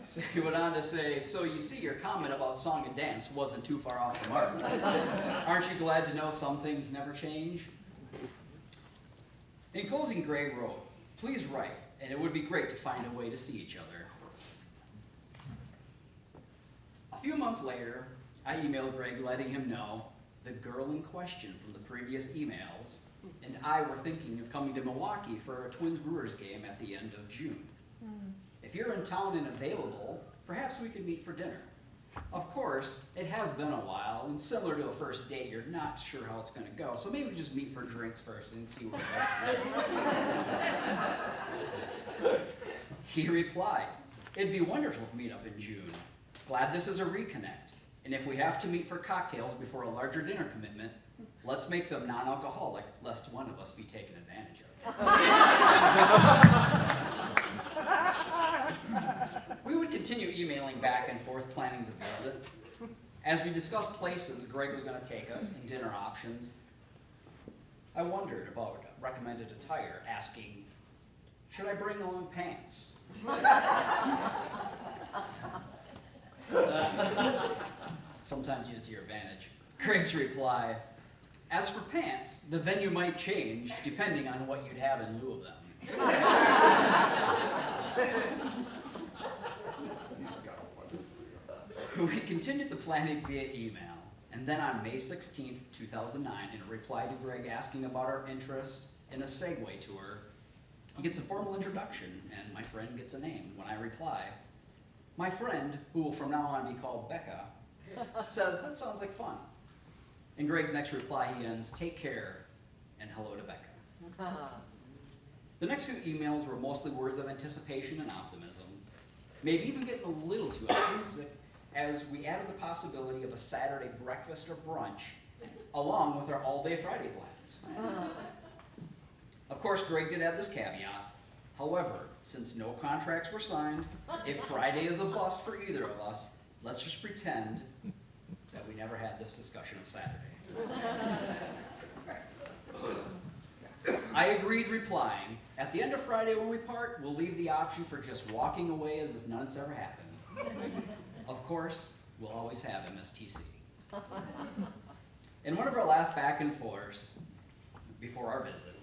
So he went on to say, so you see your comment about song and dance wasn't too far off the mark. Aren't you glad to know some things never change? In closing, Greg wrote, please write, and it would be great to find a way to see each other. A few months later, I emailed Greg letting him know the girl in question from the previous emails and I were thinking of coming to Milwaukee for a Twins Brewers game at the end of June. If you're in town and available, perhaps we could meet for dinner. Of course, it has been a while, and similar to a first date, you're not sure how it's going to go, so maybe we just meet for drinks first and see what we go. He replied, it'd be wonderful to meet up in June. Glad this is a reconnect. And if we have to meet for cocktails before a larger dinner commitment, let's make them non-alcoholic, lest one of us be taken advantage of. We would continue emailing back and forth, planning the visit. As we discussed places Greg was going to take us and dinner options, I wondered about recommended attire, asking, should I bring along pants? Sometimes used to your advantage. Greg's reply, as for pants, the venue might change depending on what you'd have in lieu of them. We continued the planning via email, and then on May 16th, 2009, in a reply to Greg asking about our interest in a Segway tour, he gets a formal introduction, and my friend gets a name. When I reply, my friend, who will from now on be called Becca, says, that sounds like fun. In Greg's next reply, he ends, "Take care, and hello to Becca." The next few emails were mostly words of anticipation and optimism, maybe even getting a little too optimistic, as we added the possibility of a Saturday breakfast or brunch, along with our all-day Friday plans. Of course, Greg did add this caveat. However, since no contracts were signed, if Friday is a bust for either of us, let's just pretend that we never had this discussion of Saturday. I agreed, replying, "At the end of Friday when we part, we'll leave the option for just walking away as if none's ever happened. Of course, we'll always have MSTC." In one of our last back and forths before our visit,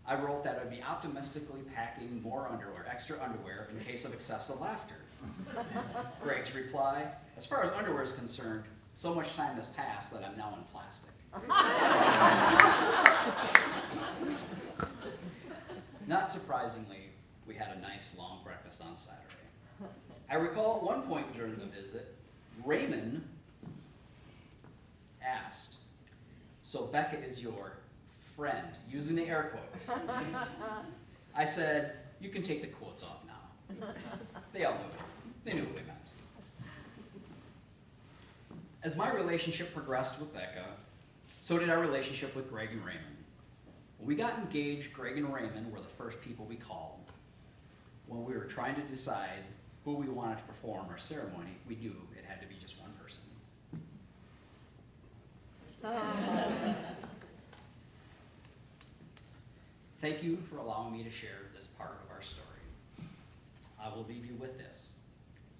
I wrote that I'd be optimistically packing more underwear, extra underwear, in case of excessive laughter. Greg's reply, "As far as underwear is concerned, so much time has passed that I'm now in plastic." Not surprisingly, we had a nice long breakfast on Saturday. I recall at one point during the visit, Raymond asked, "So Becca is your friend," using the air quotes. I said, "You can take the quotes off now." They all knew it. They knew what we meant. As my relationship progressed with Becca, so did our relationship with Greg and Raymond. When we got engaged, Greg and Raymond were the first people we called. When we were trying to decide who we wanted to perform our ceremony, we knew it had to be just one person. Thank you for allowing me to share this part of our story. I will leave you with this.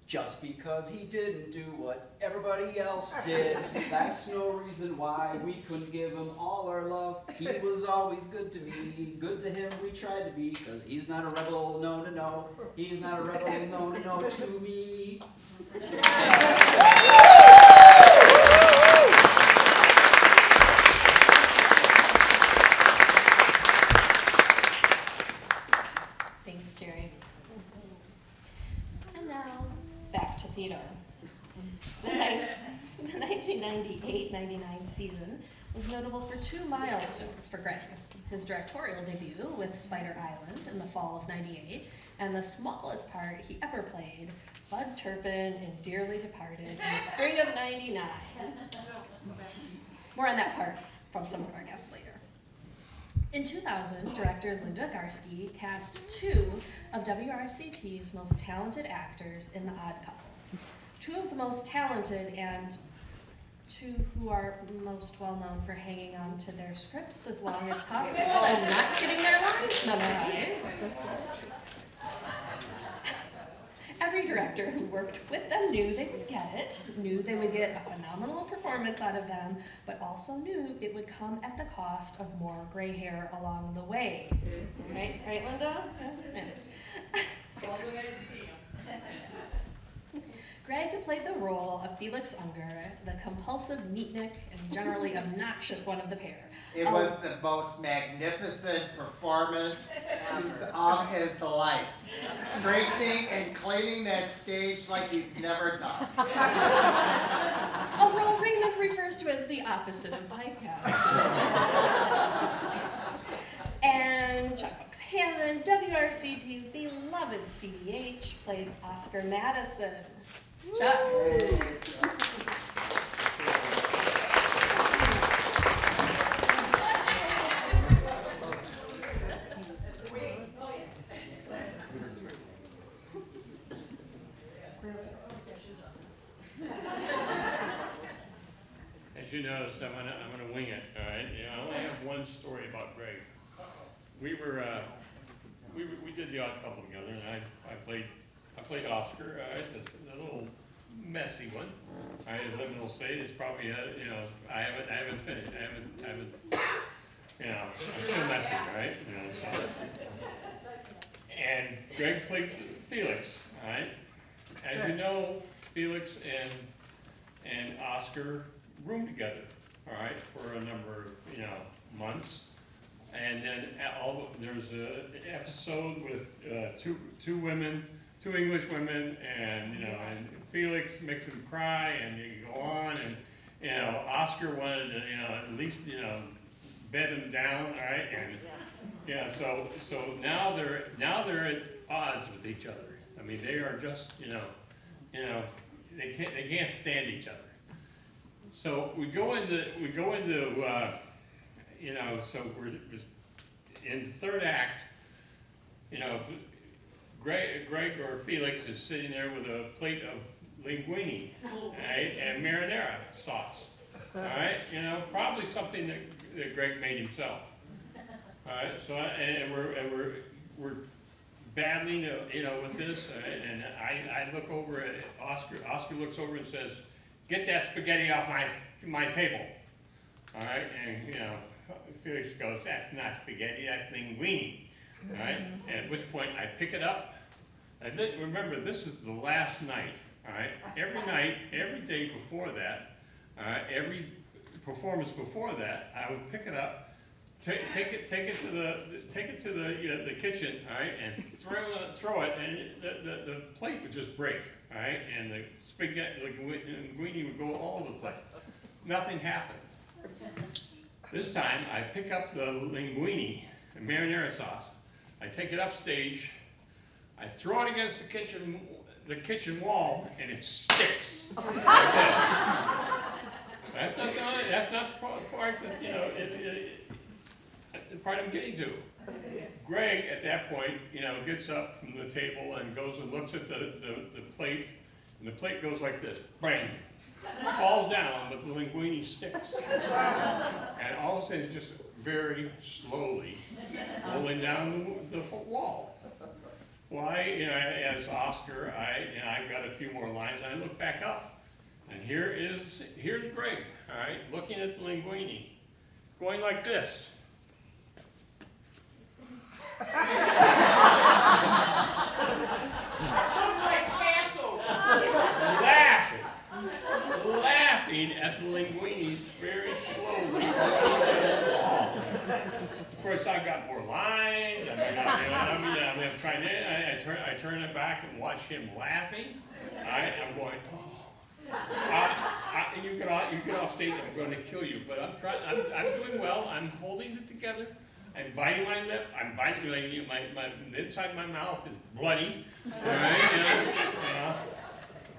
Just because he didn't do what everybody else did, that's no reason why we couldn't give him all our love. He was always good to me, good to him we tried to be, because he's not a rebel, no. He's not a rebel, no, to me. Thanks, Jerry. And now, back to theater. The 1998-99 season was notable for two milestones for Greg. His directorial debut with Spider Island in the fall of '98, and the smallest part he ever played, Bud Turpin in Dearly Departed in the spring of '99. More on that part from some of our guests later. In 2000, director Linda Garsky cast two of WRCT's most talented actors in The Odd Couple. Two of the most talented and two who are most well known for hanging on to their scripts as long as possible and not getting their lines memorized. Every director who worked with them knew they would get it, knew they would get a phenomenal performance out of them, but also knew it would come at the cost of more gray hair along the way. Right, Linda? Greg played the role of Felix Unger, the compulsive meatnik and generally obnoxious one of the pair. It was the most magnificent performance of his life. Straightening and cleaning that stage like he's never done. A role Raymond refers to as the opposite of typecast. And Chuck Hammond, WRCT's beloved CDH, played Oscar Madison. Chuck. As you notice, I'm gonna wing it, all right? You know, I only have one story about Greg. We did The Odd Couple together, and I played Oscar, all right? The little messy one. All right, liminal state is probably, you know, I haven't finished. I haven't, you know, I'm still messy, right? You know, so. And Greg played Felix, all right? As you know, Felix and Oscar roomed together, all right, for a number of, you know, months. And then there's an episode with two women, two English women, and you know, and Felix makes him cry, and you go on, Oscar wanted to, at least, bed him down, all right, and, so now they're at odds with each other. I mean, they are just, they can't stand each other. So we go into, so we're in the third act, Greg or Felix is sitting there with a plate of linguine, right, and marinara sauce. All right, probably something that Greg made himself. All right, so and we're battling, with this, and I look over at Oscar. Oscar looks over and says, "Get that spaghetti off my table." All right, and Felix goes, "That's not spaghetti, that's linguine." All right, at which point I pick it up. And then, remember, this is the last night. All right, every night, every day before that. Every performance before that, I would pick it up, take it to the kitchen, all right, and throw it, and the plate would just break, all right, and the spaghetti, linguine would go all over the place. Nothing happened. This time, I pick up the linguine, the marinara sauce. I take it upstage. I throw it against the kitchen wall, and it sticks. That's not the part that, the part I'm getting to. Greg, at that point, gets up from the table and goes and looks at the plate, and the plate goes like this, bang, falls down, but the linguine sticks. And all of a sudden, just very slowly rolling down the wall. Why, as Oscar, I've got a few more lines, and I look back up. And here's Greg, all right, looking at the linguine, going like this. Laughing at the linguine very slowly. Of course, I've got more lines. I'm trying to. I turn it back and watch him laughing. All right, I'm going. Oh. You get off stage, I'm going to kill you. But I'm doing well. I'm holding it together. I'm biting my lip. I'm biting my inside my mouth is bloody. All right,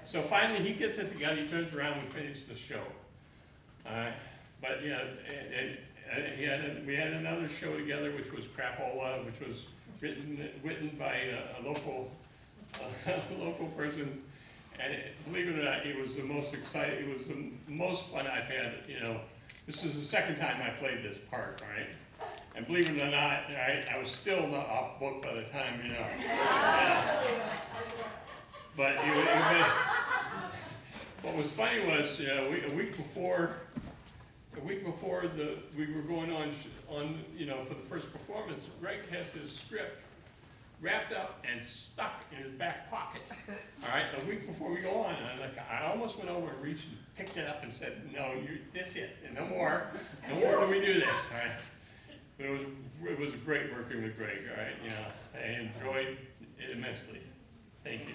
So finally, he gets it together. He turns around. We finish the show. But we had another show together, which was Crapola, which was written by a local person. And believe it or not, it was the most exciting, it was the most fun I've had, This is the second time I played this part, right? And believe it or not, right, I was still not off book by the time, But what was funny was, a week before we were going on, for the first performance, Greg has his script wrapped up and stuck in his back pocket. All right, a week before we go on, and I almost went over and reached and picked it up and said, "No, that's it, and no more do we do this." All right, but it was great working with Greg. All right, I enjoyed it immensely. Thank you.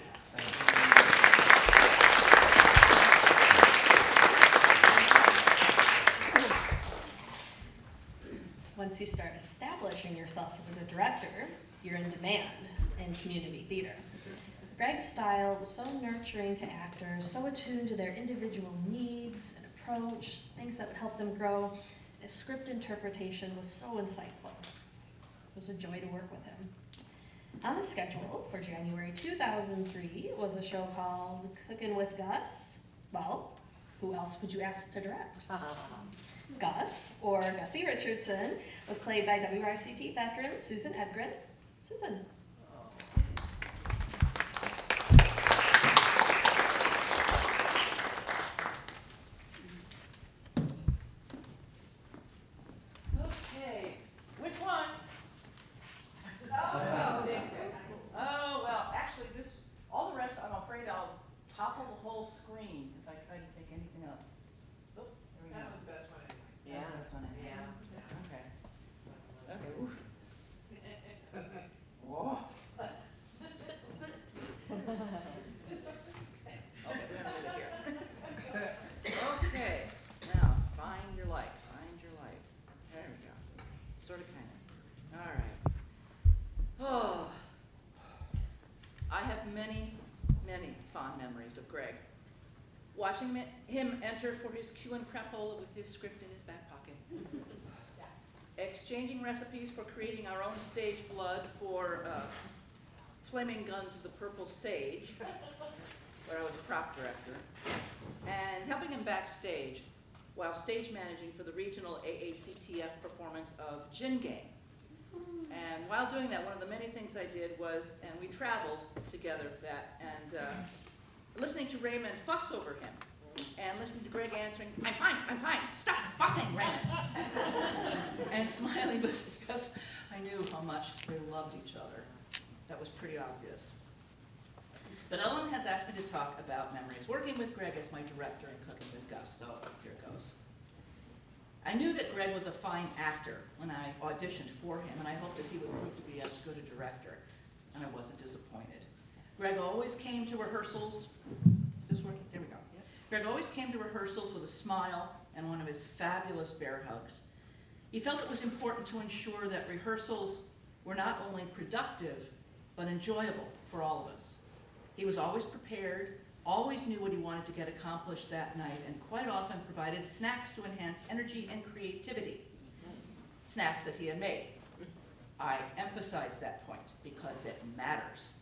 Once you start establishing yourself as a good director, you're in demand in community theater. Greg's style was so nurturing to actors, so attuned to their individual needs and approach, things that would help them grow. His script interpretation was so insightful. It was a joy to work with him. On the schedule for January 2003 was a show called Cookin' with Gus. Well, who else would you ask to direct? Gus, or Gussie Richardson, was played by WRCT veteran Susan Edgren. Susan. Okay, which one? Oh, well, actually, all the rest, I'm afraid I'll topple the whole screen if I try to take anything else. Oh, there we go. That was the best one anyway. Yeah, that's one. Yeah. Okay. Okay. Oof. Whoa. memories of Greg. Watching him enter for his cue and crapola with his script in his back pocket. Exchanging recipes for creating our own stage blood for Flaming Guns of the Purple Sage, where I was a prop director, and helping him backstage while stage managing for the regional AACTF performance of Gin Game. And while doing that, one of the many things I did was, and we traveled together and listening to Raymond fuss over him, and listening to Greg answering, I'm fine, stop fussing, Raymond. And smiling was because I knew how much they loved each other. That was pretty obvious. But Ellen has asked me to talk about memories, working with Greg as my director and cooking with Gus, so here it goes. I knew that Greg was a fine actor when I auditioned for him, and I hoped that he would prove to be as good a director, and I wasn't disappointed. Greg always came to rehearsals. Is this working? There we go. Greg always came to rehearsals with a smile and one of his fabulous bear hugs. He felt it was important to ensure that rehearsals were not only productive, but enjoyable for all of us. He was always prepared, always knew what he wanted to get accomplished that night, and quite often provided snacks to enhance energy and creativity. Snacks that he had made. I emphasize that point because it matters.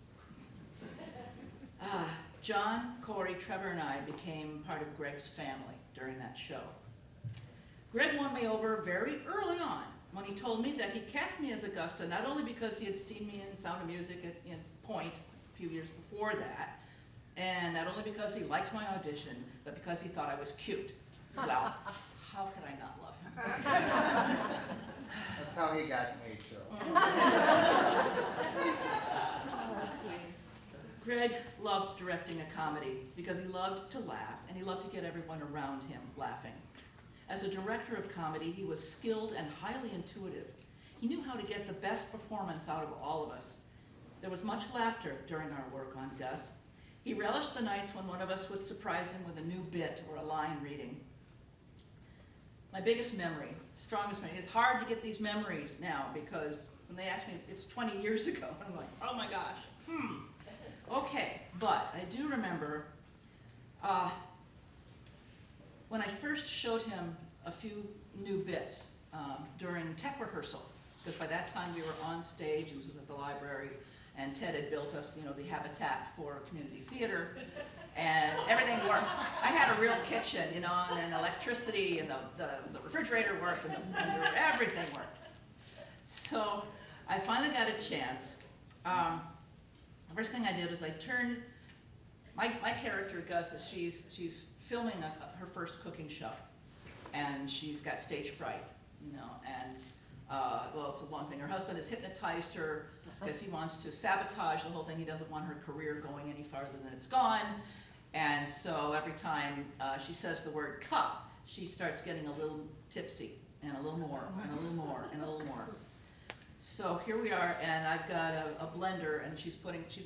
John, Corey, Trevor, and I became part of Greg's family during that show. Greg won me over very early on when he told me that he cast me as Augusta not only because he had seen me in Sound of Music in Point a few years before that, and not only because he liked my audition, but because he thought I was cute. Well, how could I not love him? That's how he got me, too. Greg loved directing a comedy because he loved to laugh and he loved to get everyone around him laughing. As a director of comedy, he was skilled and highly intuitive. He knew how to get the best performance out of all of us. There was much laughter during our work on Gus. He relished the nights when one of us would surprise him with a new bit or a line reading. My biggest memory, strongest memory, it's hard to get these memories now because when they ask me, it's 20 years ago, and I'm like, oh my gosh, Okay, but I do remember when I first showed him a few new bits during tech rehearsal, because by that time we were on stage, it was at the library, and Ted had built us, the habitat for community theater, and everything worked. I had a real kitchen, and electricity, and the refrigerator worked, and everything worked. So I finally got a chance. The first thing I did was I turned, my character, Gus, is she's filming her first cooking show, and she's got stage fright, and well, it's a long thing. Her husband has hypnotized her because he wants to sabotage the whole thing. He doesn't want her career going any farther than it's gone, and so every time she says the word cup, she starts getting a little tipsy, and a little more, and a little more, and a little more. So here we are, and I've got a blender, and she's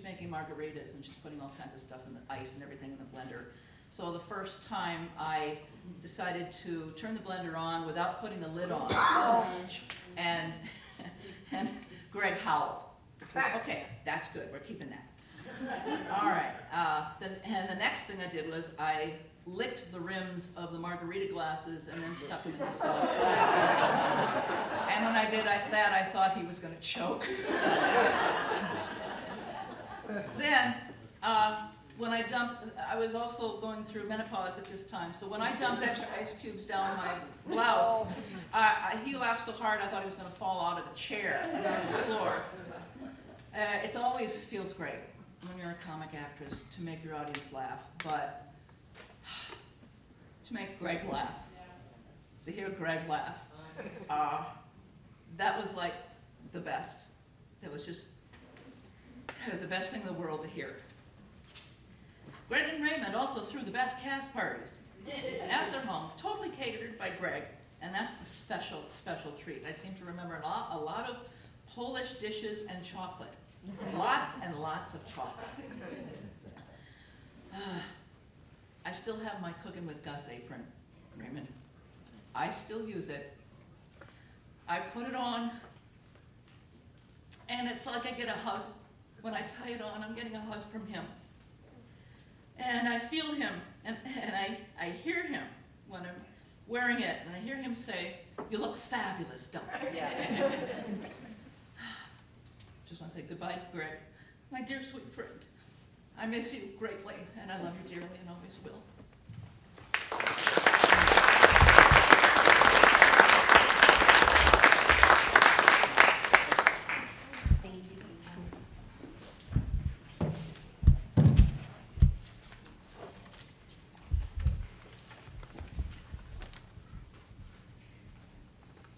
making margaritas, and she's putting all kinds of stuff in the ice and everything in the blender. So the first time I decided to turn the blender on without putting the lid on, and Greg howled. Okay, that's good, we're keeping that. All right, and the next thing I did was I licked the rims of the margarita glasses and then stuck them in the salt. And when I did that, I thought he was going to choke. Then, when I dumped, I was also going through menopause at this time, so when I dumped extra ice cubes down my blouse, he laughed so hard I thought he was going to fall out of the chair and on the floor. It always feels great when you're a comic actress to make your audience laugh, but to make Greg laugh, to hear Greg laugh, that was like the best. That was just the best thing in the world to hear. Greg and Raymond also threw the best cast parties at their home, totally catered by Greg, and that's a special, special treat. I seem to remember a lot of Polish dishes and chocolate. Lots and lots of chocolate. I still have my Cooking with Gus apron, Raymond. I still use it. I put it on, and it's like I get a hug. When I tie it on, I'm getting a hug from him. And I feel him, and I hear him when I'm wearing it, and I hear him say, "You look fabulous, don't you?" Yeah. Just want to say goodbye, Greg, my dear sweet friend. I miss you greatly, and I love you dearly and always will. Thank you, Susan.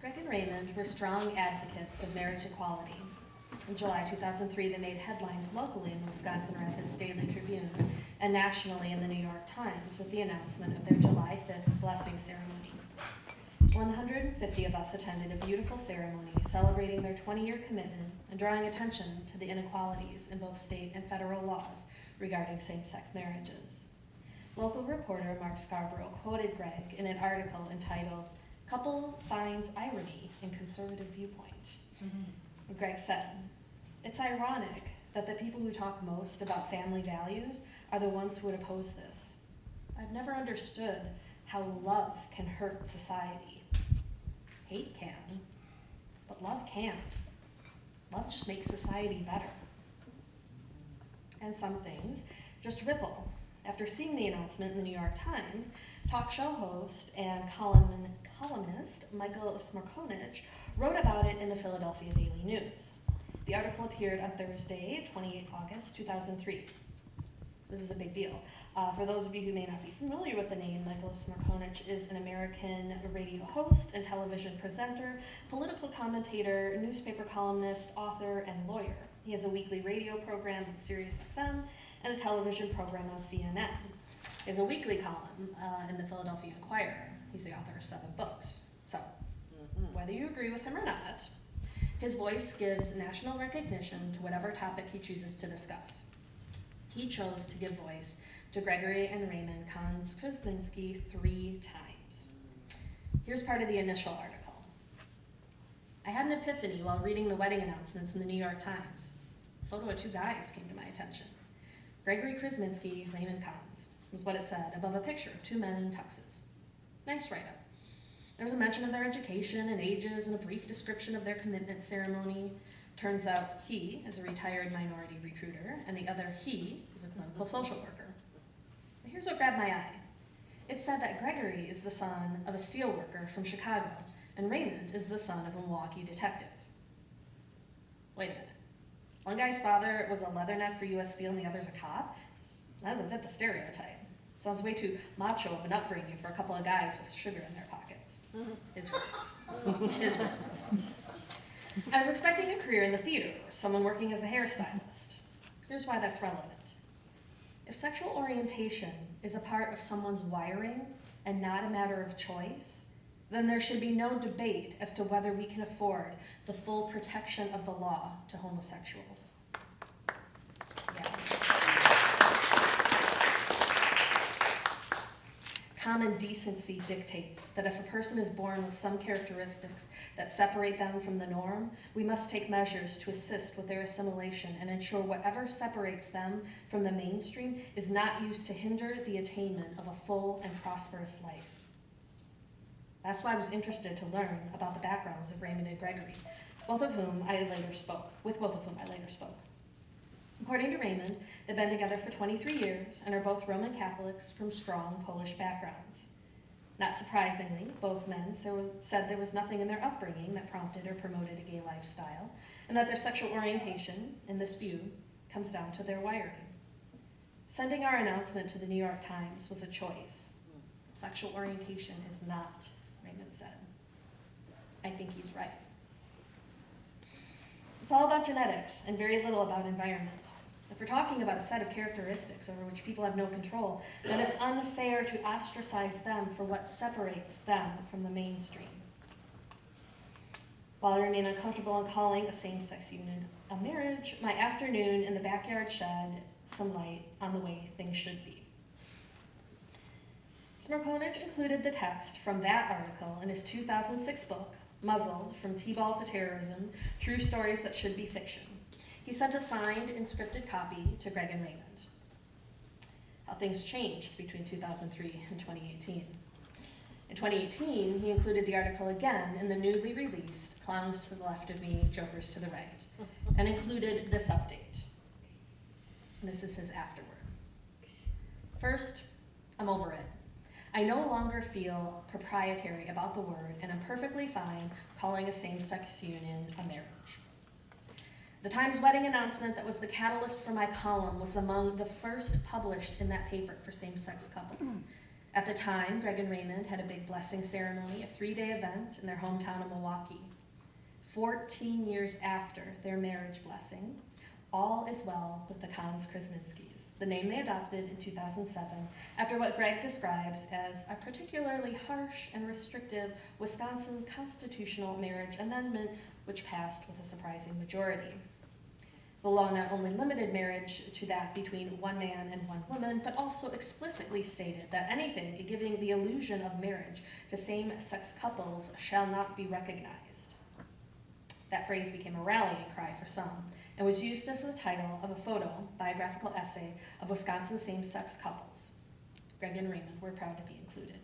Greg and Raymond were strong advocates of marriage equality. In July 2003, they made headlines locally in the Wisconsin Rapids Daily Tribune and nationally in the New York Times with the announcement of their July 5th blessing ceremony. 150 of us attended a beautiful ceremony celebrating their 20-year commitment and drawing attention to the inequalities in both state and federal laws regarding same-sex marriages. Local reporter Mark Scarborough quoted Greg in an article entitled, "Couple Finds Irony in Conservative Viewpoint." And Greg said, "It's ironic that the people who talk most about family values are the ones who would oppose this. I've never understood how love can hurt society. Hate can, but love can't. Love just makes society better." And some things just ripple. After seeing the announcement in the New York Times, talk show host and columnist Michael Smerkonich wrote about it in the Philadelphia Daily News. The article appeared on Thursday, 28 August 2003. This is a big deal. For those of you who may not be familiar with the name, Michael Smerkonich is an American radio host and television presenter, political commentator, newspaper columnist, author, and lawyer. He has a weekly radio program on SiriusXM and a television program on CNN. He has a weekly column in the Philadelphia Inquirer. He's the author of 7 books. So, whether you agree with him or not, his voice gives national recognition to whatever topic he chooses to discuss. He chose to give voice to Gregory and Raymond Konz-Krzyminski 3 times. Here's part of the initial article. "I had an epiphany while reading the wedding announcements in the New York Times. A photo of 2 guys came to my attention. Gregory Krzyminski, Raymond Konz, was what it said above a picture of 2 men in tuxes. Nice write-up. There was a mention of their education and ages and a brief description of their commitment ceremony. Turns out he is a retired minority recruiter, and the other he is a clinical social worker. But here's what grabbed my eye. It said that Gregory is the son of a steel worker from Chicago, and Raymond is the son of a Milwaukee detective. Wait a minute. One guy's father was a leatherneck for U.S. Steel and the other's a cop? That doesn't fit the stereotype. Sounds way too macho of an upbringing for a couple of guys with sugar in their pockets." His words. His words. "I was expecting a career in the theater or someone working as a hairstylist. Here's why that's relevant. If sexual orientation is a part of someone's wiring and not a matter of choice, then there should be no debate as to whether we can afford the full protection of the law to homosexuals." Yeah. Common decency dictates that if a person is born with some characteristics that separate them from the norm, we must take measures to assist with their assimilation and ensure whatever separates them from the mainstream is not used to hinder the attainment of a full and prosperous life. That's why I was interested to learn about the backgrounds of Raymond and Gregory, with both of whom I later spoke. According to Raymond, they've been together for 23 years and are both Roman Catholics from strong Polish backgrounds. Not surprisingly, both men said there was nothing in their upbringing that prompted or promoted a gay lifestyle, and that their sexual orientation, in this view, comes down to their wiring. Sending our announcement to the New York Times was a choice. Sexual orientation is not, Raymond said. I think he's right. It's all about genetics and very little about environment. If we're talking about a set of characteristics over which people have no control, then it's unfair to ostracize them for what separates them from the mainstream. While I remain uncomfortable in calling a same-sex union a marriage, my afternoon in the backyard shed some light on the way things should be. Smerkonich included the text from that article in his 2006 book, Muzzled from T-Ball to Terrorism, True Stories That Should Be Fiction. He sent a signed, inscripted copy to Greg and Raymond. how things changed between 2003 and 2018. In 2018, he included the article again in the newly released Clowns to the Left of Me, Jokers to the Right, and included this update. This is his afterword. First, I'm over it. I no longer feel proprietary about the word, and I'm perfectly fine calling a same-sex union a marriage. The Times wedding announcement that was the catalyst for my column was among the first published in that paper for same-sex couples. At the time, Greg and Raymond had a big blessing ceremony, a 3-day event in their hometown of Milwaukee. 14 years after their marriage blessing, all is well with the Konz-Krzyminskis, the name they adopted in 2007 after what Greg describes as a particularly harsh and restrictive Wisconsin constitutional marriage amendment which passed with a surprising majority. The law not only limited marriage to that between one man and one woman, but also explicitly stated that anything giving the illusion of marriage to same-sex couples shall not be recognized. That phrase became a rallying cry for some, and was used as the title of a biographical essay of Wisconsin same-sex couples. Greg and Raymond were proud to be included.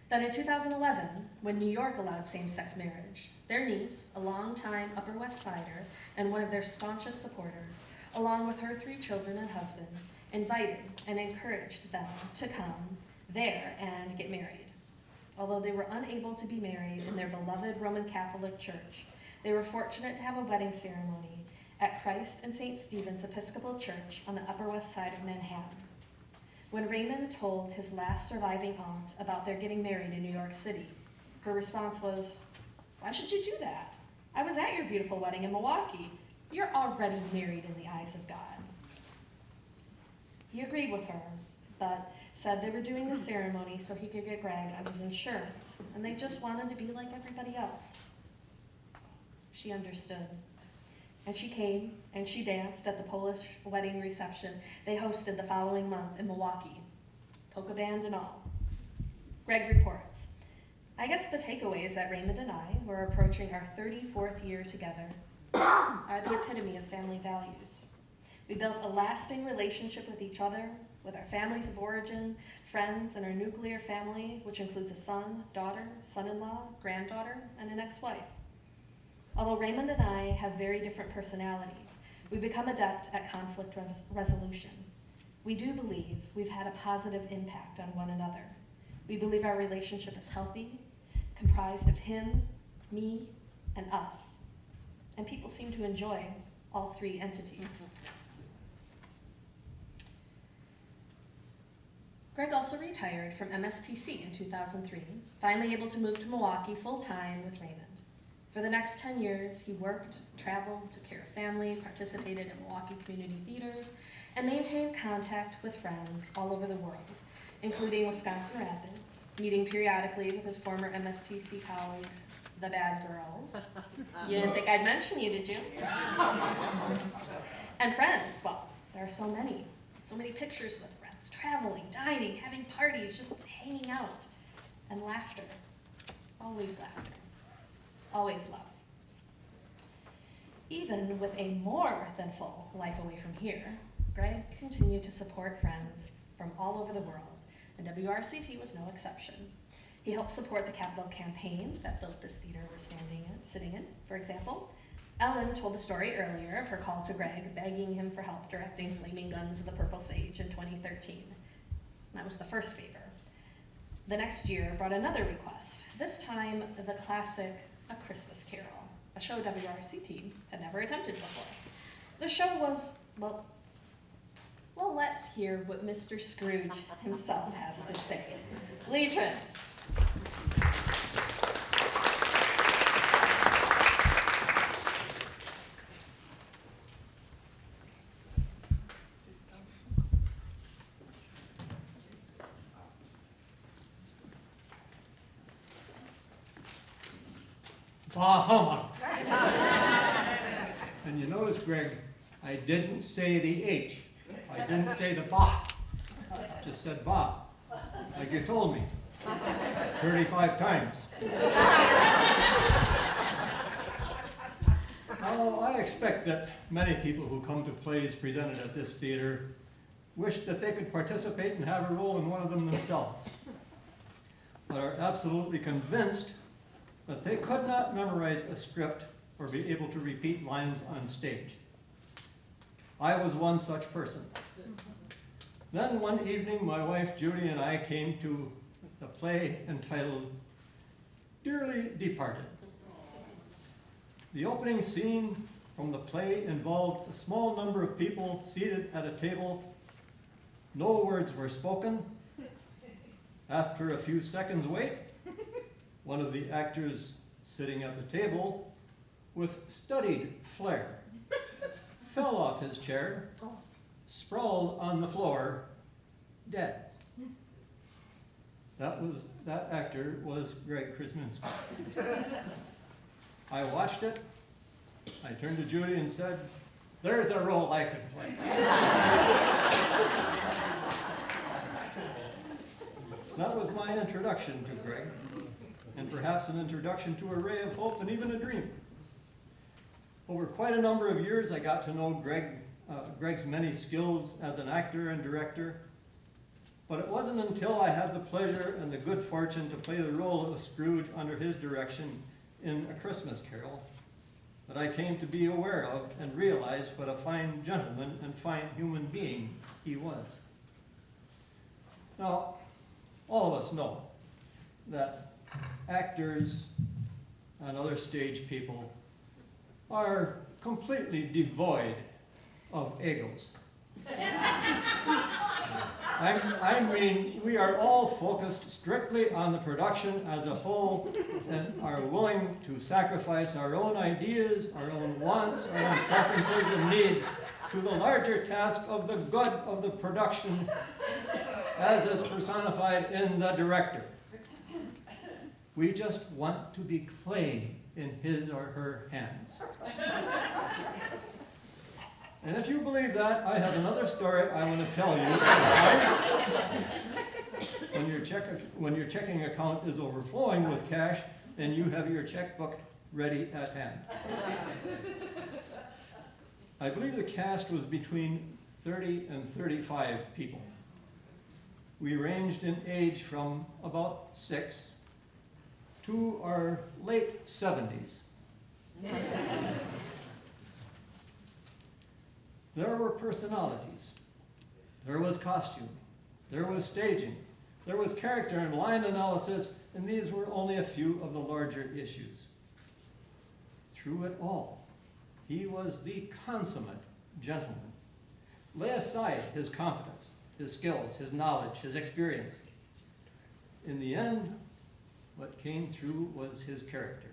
Then in 2011, when New York allowed same-sex marriage, their niece, a longtime Upper West Sider and one of their staunchest supporters, along with her 3 children and husband, invited and encouraged them to come there and get married. Although they were unable to be married in their beloved Roman Catholic Church, they were fortunate to have a wedding ceremony at Christ and St. Stephen's Episcopal Church on the Upper West Side of Manhattan. When Raymond told his last surviving aunt about their getting married in New York City, her response was, "Why should you do that? I was at your beautiful wedding in Milwaukee. You're already married in the eyes of God." He agreed with her, but said they were doing the ceremony so he could get Greg on his insurance, and they just wanted to be like everybody else. She understood. And she came, and she danced at the Polish wedding reception they hosted the following month in Milwaukee, polka band and all. Greg reports, "I guess the takeaway is that Raymond and I, who are approaching our 34th year together, are the epitome of family values. We built a lasting relationship with each other, with our families of origin, friends, and our nuclear family, which includes a son, daughter, son-in-law, granddaughter, and an ex-wife. Although Raymond and I have very different personalities, we become adept at conflict resolution. We do believe we've had a positive impact on one another. We believe our relationship is healthy, comprised of him, me, and us. And people seem to enjoy all 3 entities." Greg also retired from MSTC in 2003, finally able to move to Milwaukee full-time with Raymond. For the next 10 years, he worked, traveled, took care of family, participated in Milwaukee community theaters, and maintained contact with friends all over the world, including Wisconsin Rapids, meeting periodically with his former MSTC colleagues, the Bad Girls. You didn't think I'd mention you, did you? And friends, well, there are so many pictures with friends, traveling, dining, having parties, just hanging out, and laughter, always laughter. Always love. Even with a more than full life away from here, Greg continued to support friends from all over the world, and WRCT was no exception. He helped support the capital campaign that built this theater we're sitting in. For example, Ellen told the story earlier of her call to Greg, begging him for help directing Flaming Guns of the Purple Sage in 2013. That was the first favor. The next year brought another request, this time the classic A Christmas Carol, a show WRCT had never attempted before. The show was, well, let's hear what Mr. Scrooge himself has to say. Lee Trentz. Bahama. And you notice, Greg, I didn't say the H. I didn't say the bah. I just said bah, like you told me, 35 times. Now, I expect that many people who come to plays presented at this theater wish that they could participate and have a role in one of them themselves, but are absolutely convinced that they could not memorize a script or be able to repeat lines on stage. I was one such person. Then one evening, my wife Judy and I came to the play entitled Dearly Departed. The opening scene from the play involved a small number of people seated at a table. No words were spoken. After a few seconds' wait, one of the actors sitting at the table with studied flair fell off his chair, sprawled on the floor, dead. That actor was Greg Krzyminski. I watched it. I turned to Judy and said, "There's a role I could play." That was my introduction to Greg, and perhaps an introduction to a ray of hope and even a dream. Over quite a number of years, I got to know Greg's many skills as an actor and director, but it wasn't until I had the pleasure and the good fortune to play the role of Scrooge under his direction in A Christmas Carol that I came to be aware of and realize what a fine gentleman and fine human being he was. Now, all of us know that actors and other stage people are completely devoid of egos. I mean, we are all focused strictly on the production as a whole and are willing to sacrifice our own ideas, our own wants, our own preferences and needs to the larger task of the good of the production as is personified in the director. We just want to be clay in his or her hands. And if you believe that, I have another story I want to tell you. When your checking account is overflowing with cash and you have your checkbook ready at hand. I believe the cast was between 30 and 35 people. We ranged in age from about 6 to our late 70s. There were personalities, there was costume, there was staging, there was character and line analysis, and these were only a few of the larger issues. Through it all, he was the consummate gentleman. Lay aside his competence, his skills, his knowledge, his experience. In the end, what came through was his character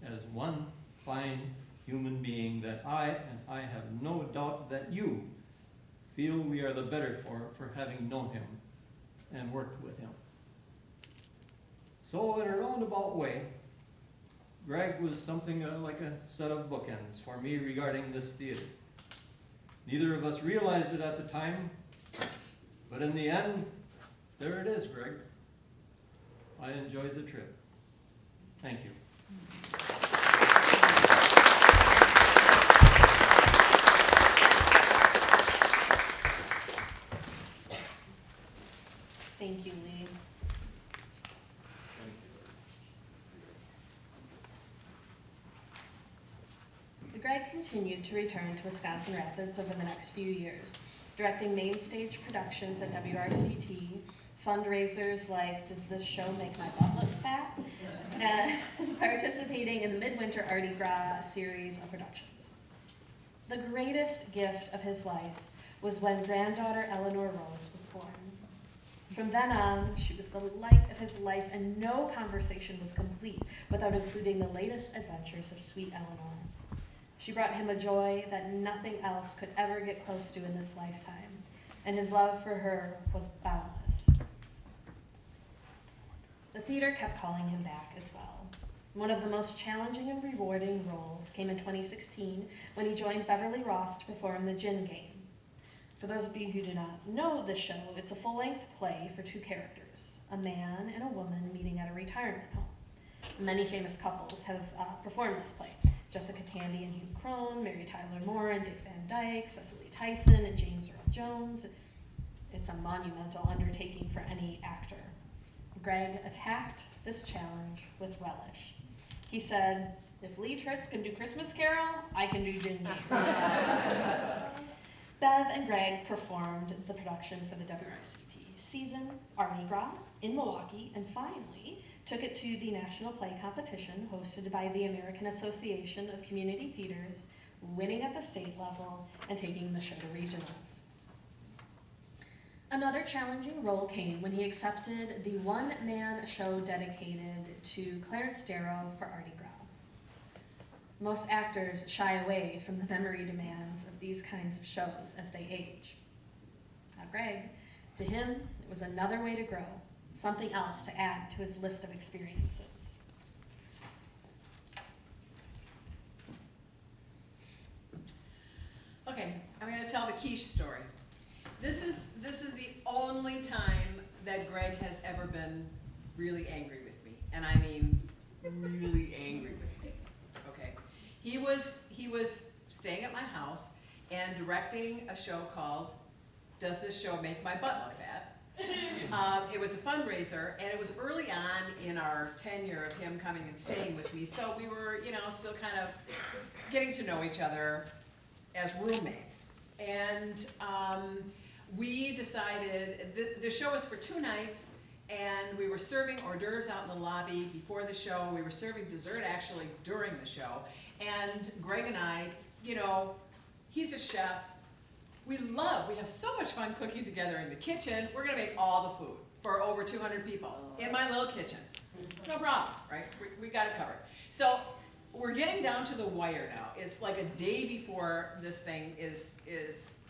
as one fine human being that I have no doubt that you feel we are the better for having known him and worked with him. So in a roundabout way, Greg was something like a set of bookends for me regarding this theater. Neither of us realized it at the time, but in the end, there it is, Greg. I enjoyed the trip. Thank you. Thank you, Lee. Greg continued to return to Wisconsin Rapids over the next few years, directing main stage productions at WRCT, fundraisers like Does This Show Make My Butt Look Fat? And participating in the Midwinter Mardi Gras series of productions. The greatest gift of his life was when granddaughter Eleanor Rose was born. From then on, she was the light of his life, and no conversation was complete without including the latest adventures of sweet Eleanor. She brought him a joy that nothing else could ever get close to in this lifetime, and his love for her was boundless. The theater kept calling him back as well. One of the most challenging and rewarding roles came in 2016 when he joined Beverly Ross to perform The Gin Game. For those of you who do not know this show, it's a full-length play for two characters, a man and a woman meeting at a retirement home. Many famous couples have performed this play. Jessica Tandy and Hugh Crone, Mary Tyler Moore and Dick Van Dyke, Cecily Tyson and James Earl Jones. It's a monumental undertaking for any actor. Greg attacked this challenge with relish. He said, "If Lee Tritz can do Christmas Carol, I can do Ginny." Bev and Greg performed the production for the WRCT season, Mardi Gras in Milwaukee, and finally took it to the national play competition hosted by the American Association of Community Theaters, winning at the state level and taking the show to regionals. Another challenging role came when he accepted the one-man show dedicated to Clarence Darrow for Mardi Gras. Most actors shy away from the memory demands of these kinds of shows as they age. Now Greg, to him, it was another way to grow, something else to add to his list of experiences. Okay, I'm gonna tell the quiche story. This is the only time that Greg has ever been really angry with me, and I mean really angry with me. Okay, he was staying at my house and directing a show called "Does This Show Make My Butt Look Fat?" It was a fundraiser, and it was early on in our tenure of him coming and staying with me, so we were, still kind of getting to know each other as roommates. And we decided, the show was for 2 nights, and we were serving hors d'oeuvres out in the lobby before the show. We were serving dessert actually during the show. And Greg and I, he's a chef. We have so much fun cooking together in the kitchen. We're gonna make all the food for over 200 people in my little kitchen. No problem, right? We got it covered. So we're getting down to the wire now. It's like a day before this thing is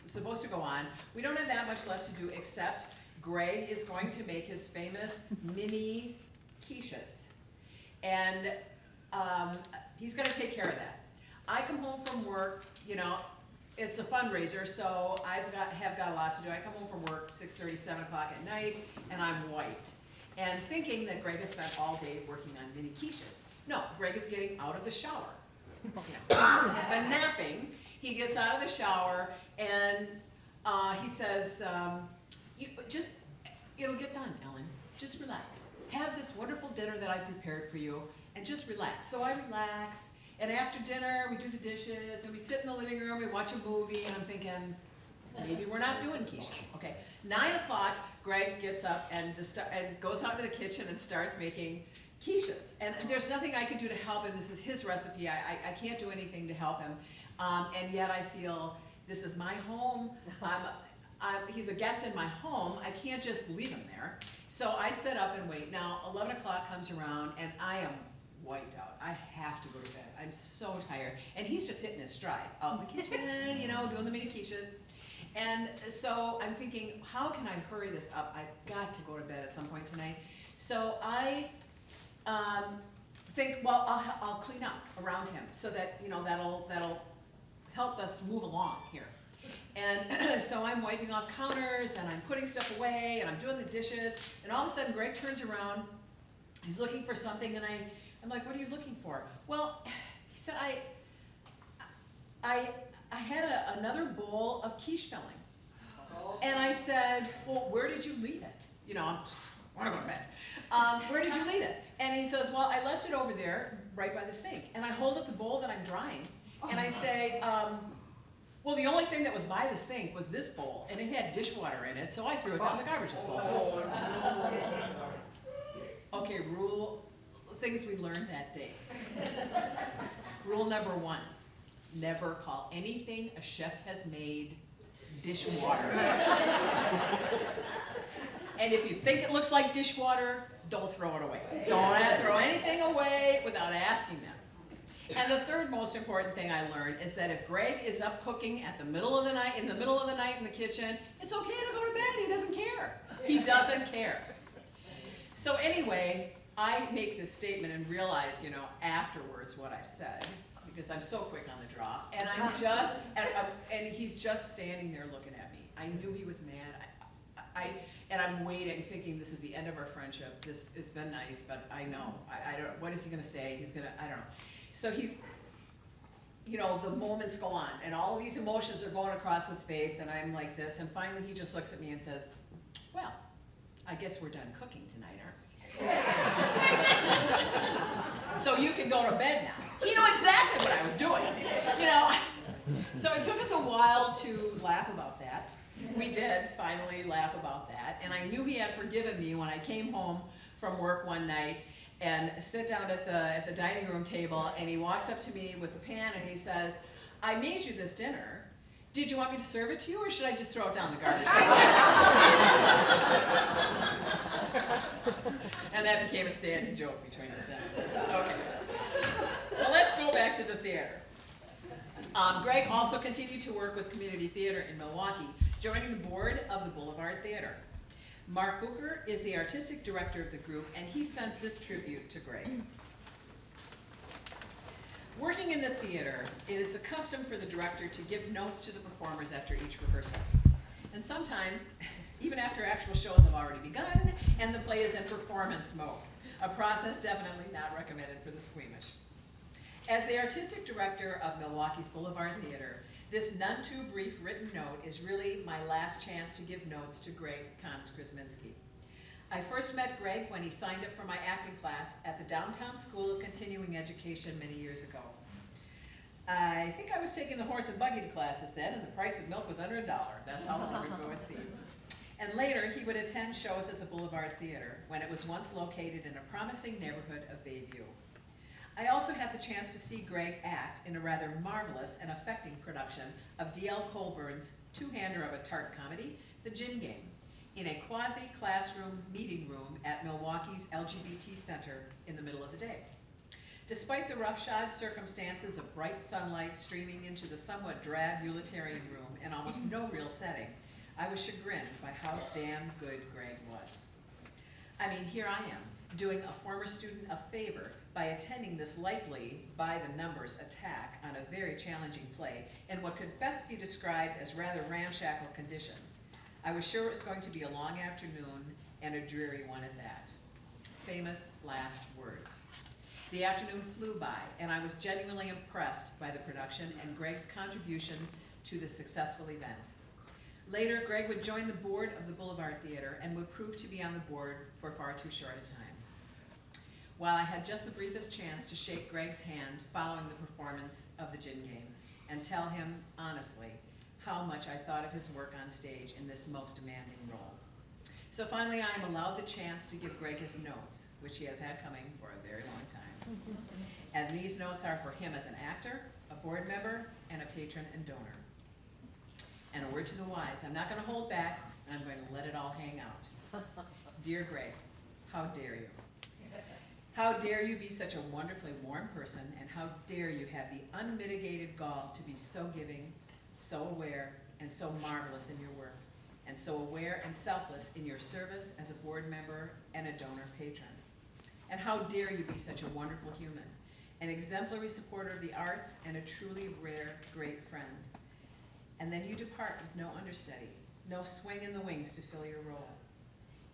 supposed to go on. We don't have that much left to do, except Greg is going to make his famous mini quiches. And he's gonna take care of that. I come home from work, it's a fundraiser, so have got a lot to do. I come home from work 6:30, 7 o'clock at night, and I'm wiped. And thinking that Greg has spent all day working on mini quiches. No, Greg is getting out of the shower. He's been napping. He gets out of the shower, and he says, it'll get done, Ellen. Just relax. Have this wonderful dinner that I prepared for you, and just relax. So I relax. And after dinner, we do the dishes, and we sit in the living room, we watch a movie, and I'm thinking, maybe we're not doing quiches. Okay, 9 o'clock, Greg gets up and goes out to the kitchen and starts making quiches. And there's nothing I can do to help him. This is his recipe. I can't do anything to help him. And yet I feel this is my home. He's a guest in my home. I can't just leave him there. So I sit up and wait. Now, 11 o'clock comes around, and I am wiped out. I have to go to bed. I'm so tired. And he's just hitting his stride out in the kitchen, doing the mini quiches. And so I'm thinking, how can I hurry this up? I've got to go to bed at some point tonight. So I think, well, I'll clean up around him so that, that'll help us move along here. And so I'm wiping off counters, and I'm putting stuff away, and I'm doing the dishes, and all of a sudden Greg turns around, he's looking for something, and I'm like, what are you looking for? Well, he said, I had another bowl of quiche filling. And I said, well, where did you leave it? I want to go to bed. Where did you leave it? And he says, well, I left it over there, right by the sink. And I hold up the bowl that I'm drying, and I say, well, the only thing that was by the sink was this bowl, and it had dishwater in it, so I threw it down the garbage disposal. Okay, things we learned that day. Rule number 1, never call anything a chef has made dishwater. And if you think it looks like dishwater, don't throw it away. Don't throw anything away without asking them. And the third most important thing I learned is that if Greg is up cooking in the middle of the night in the kitchen, it's okay to go to bed. He doesn't care. He doesn't care. So anyway, I make this statement and realize, afterwards what I've said, because I'm so quick on the draw, and and he's just standing there looking at me. I knew he was mad. And I'm waiting, thinking this is the end of our friendship. This has been nice, but I know, I don't. What is he gonna say? I don't know. So you know, the moments go on, and all these emotions are going across his face, and I'm like this, and finally he just looks at me and says, well, I guess we're done cooking tonight, aren't we? So you can go to bed now. He knew exactly what I was doing, you know. So it took us a while to laugh about that. We did finally laugh about that, and I knew he had forgiven me when I came home from work one night and sit down at the dining room table, and he walks up to me with a pan and he says, I made you this dinner. Did you want me to serve it to you, or should I just throw it down the garbage can? And that became a standing joke between us then. Okay. Well, let's go back to the theater. Greg also continued to work with community theater in Milwaukee, joining the board of the Boulevard Theater. Mark Booker is the artistic director of the group, and he sent this tribute to Greg. Working in the theater, it is the custom for the director to give notes to the performers after each rehearsal. And sometimes, even after actual shows have already begun and the play is in performance mode, a process definitely not recommended for the squeamish. As the artistic director of Milwaukee's Boulevard Theater, this none too brief written note is really my last chance to give notes to Greg Konz-Krzyminski. I first met Greg when he signed up for my acting class at the Downtown School of Continuing Education many years ago. I think I was taking the horse and buggy classes then, and the price of milk was under $1. That's how long ago it seemed. And later, he would attend shows at the Boulevard Theater when it was once located in a promising neighborhood of Bayview. I also had the chance to see Greg act in a rather marvelous and affecting production of D.L. Colburn's two-hander of a tart comedy, The Gin Game, in a quasi-classroom meeting room at Milwaukee's LGBT Center in the middle of the day. Despite the roughshod circumstances of bright sunlight streaming into the somewhat drab utilitarian room and almost no real setting, I was chagrined by how damn good Greg was. I mean, here I am, doing a former student a favor by attending this likely by-the-numbers attack on a very challenging play in what could best be described as rather ramshackle conditions. I was sure it was going to be a long afternoon and a dreary one at that. Famous last words. The afternoon flew by, and I was genuinely impressed by the production and Greg's contribution to the successful event. Later, Greg would join the board of the Boulevard Theater and would prove to be on the board for far too short a time. While I had just the briefest chance to shake Greg's hand following the performance of The Gin Game and tell him honestly how much I thought of his work on stage in this most demanding role. So finally, I am allowed the chance to give Greg his notes, which he has had coming for a very long time. And these notes are for him as an actor, a board member, and a patron and donor. And a word to the wise, I'm not going to hold back, and I'm going to let it all hang out. Dear Greg, how dare you? How dare you be such a wonderfully warm person, and how dare you have the unmitigated gall to be so giving, so aware, and so marvelous in your work, and so aware and selfless in your service as a board member and a donor patron. And how dare you be such a wonderful human, an exemplary supporter of the arts, and a truly rare, great friend. And then you depart with no understudy, no swing in the wings to fill your role.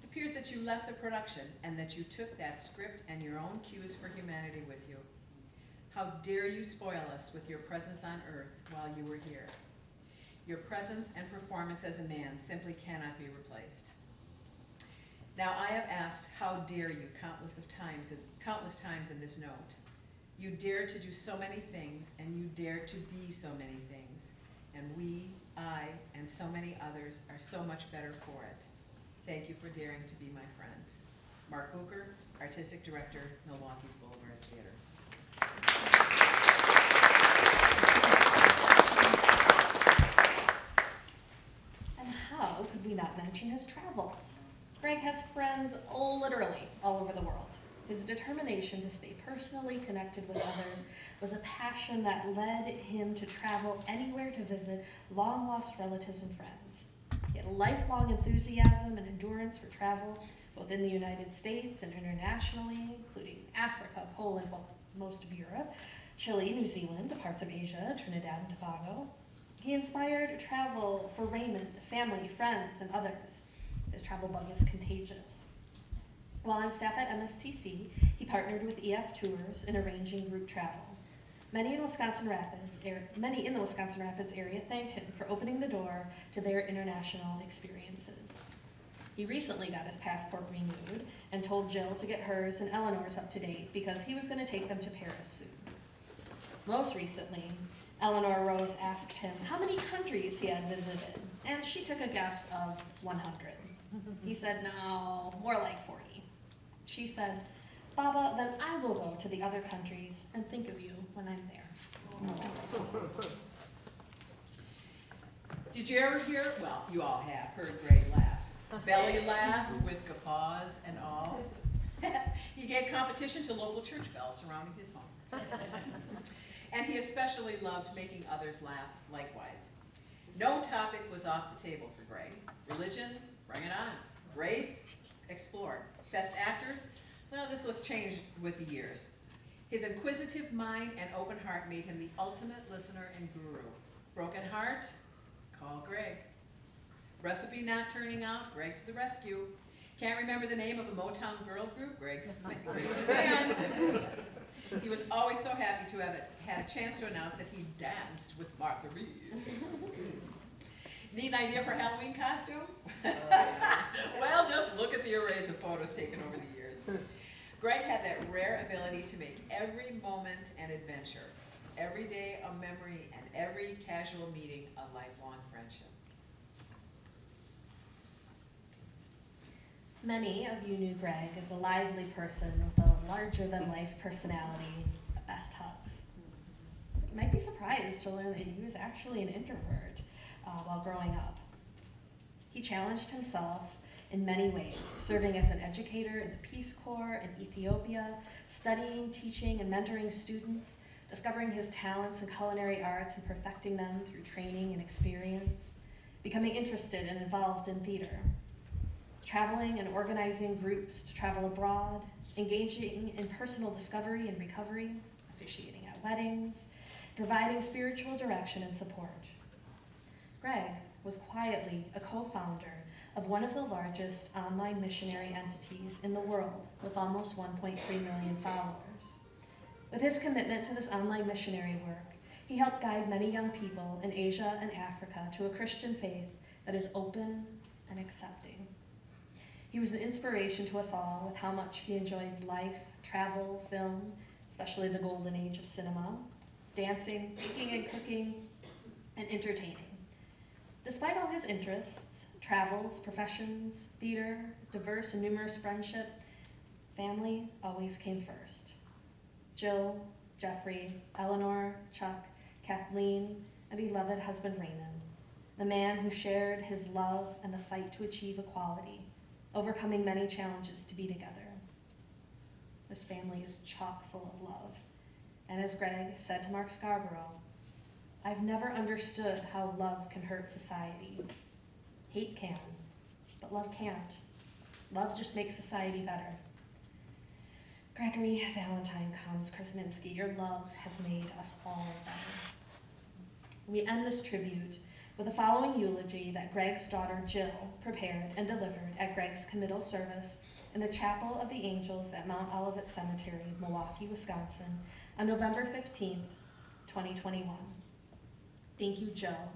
It appears that you left the production and that you took that script and your own cues for humanity with you. How dare you spoil us with your presence on earth while you were here. Your presence and performance as a man simply cannot be replaced. Now I have asked, how dare you countless times in this note. You dare to do so many things, and you dare to be so many things. And we, I, and so many others are so much better for it. Thank you for daring to be my friend. Mark Booker, Artistic Director, Milwaukee's Boulevard Theater. And how could we not mention his travels? Greg has friends literally all over the world. His determination to stay personally connected with others was a passion that led him to travel anywhere to visit long-lost relatives and friends. He had a lifelong enthusiasm and endurance for travel, both in the United States and internationally, including Africa, Poland, well, most of Europe, Chile, New Zealand, parts of Asia, Trinidad and Tobago. He inspired travel for Raymond, family, friends, and others. His travel bug is contagious. While on staff at MSTC, he partnered with EF Tours in arranging group travel. Many in the Wisconsin Rapids area thanked him for opening the door to their international experiences. He recently got his passport renewed and told Jill to get hers and Eleanor's up to date because he was going to take them to Paris soon. Most recently, Eleanor Rose asked him how many countries he had visited, and she took a guess of 100. He said, no, more like 40. She said, Baba, then I will go to the other countries and think of you when I'm there. Did you ever hear, well, you all have heard Greg laugh. Belly laugh with guffaws and all. He gave competition to local church bells surrounding his home. And he especially loved making others laugh likewise. No topic was off the table for Greg. Religion, bring it on. Race, explored. Best actors, well, this list changed with the years. His inquisitive mind and open heart made him the ultimate listener and guru. Broken heart, call Greg. Recipe not turning out, Greg to the rescue. Can't remember the name of a Motown girl group, Greg's band. He was always so happy to have had a chance to announce that he danced with Martha Reeves. Need an idea for Halloween costume? Well, just look at the arrays of photos taken over the years. Greg had that rare ability to make every moment an adventure, every day a memory, and every casual meeting a lifelong friendship. Many of you knew Greg as a lively person with a larger-than-life personality, the best hugs. You might be surprised to learn that he was actually an introvert while growing up. He challenged himself in many ways, serving as an educator in the Peace Corps in Ethiopia, studying, teaching, and mentoring students, discovering his talents in culinary arts and perfecting them through training and experience, becoming interested and involved in theater, traveling and organizing groups to travel abroad, engaging in personal discovery and recovery, officiating at weddings, providing spiritual direction and support. Greg was quietly a co-founder of one of the largest online missionary entities in the world with almost 1.3 million followers. With his commitment to this online missionary work, he helped guide many young people in Asia and Africa to a Christian faith that is open and accepting. He was an inspiration to us all with how much he enjoyed life, travel, film, especially the golden age of cinema, dancing, baking and cooking, and entertaining. Despite all his interests, travels, professions, theater, diverse and numerous friendship, family always came first. Jill, Jeffrey, Eleanor, Chuck, Kathleen, and beloved husband Raymond, the man who shared his love and the fight to achieve equality, overcoming many challenges to be together. This family is chock full of love. And as Greg said to Mark Scarborough, I've never understood how love can hurt society. Hate can, but love can't. Love just makes society better. Gregory Valentine Konz-Krzyminski, your love has made us all better. We end this tribute with the following eulogy that Greg's daughter Jill prepared and delivered at Greg's committal service in the Chapel of the Angels at Mount Olivet Cemetery, Milwaukee, Wisconsin, on November 15th, 2021. Thank you, Jill,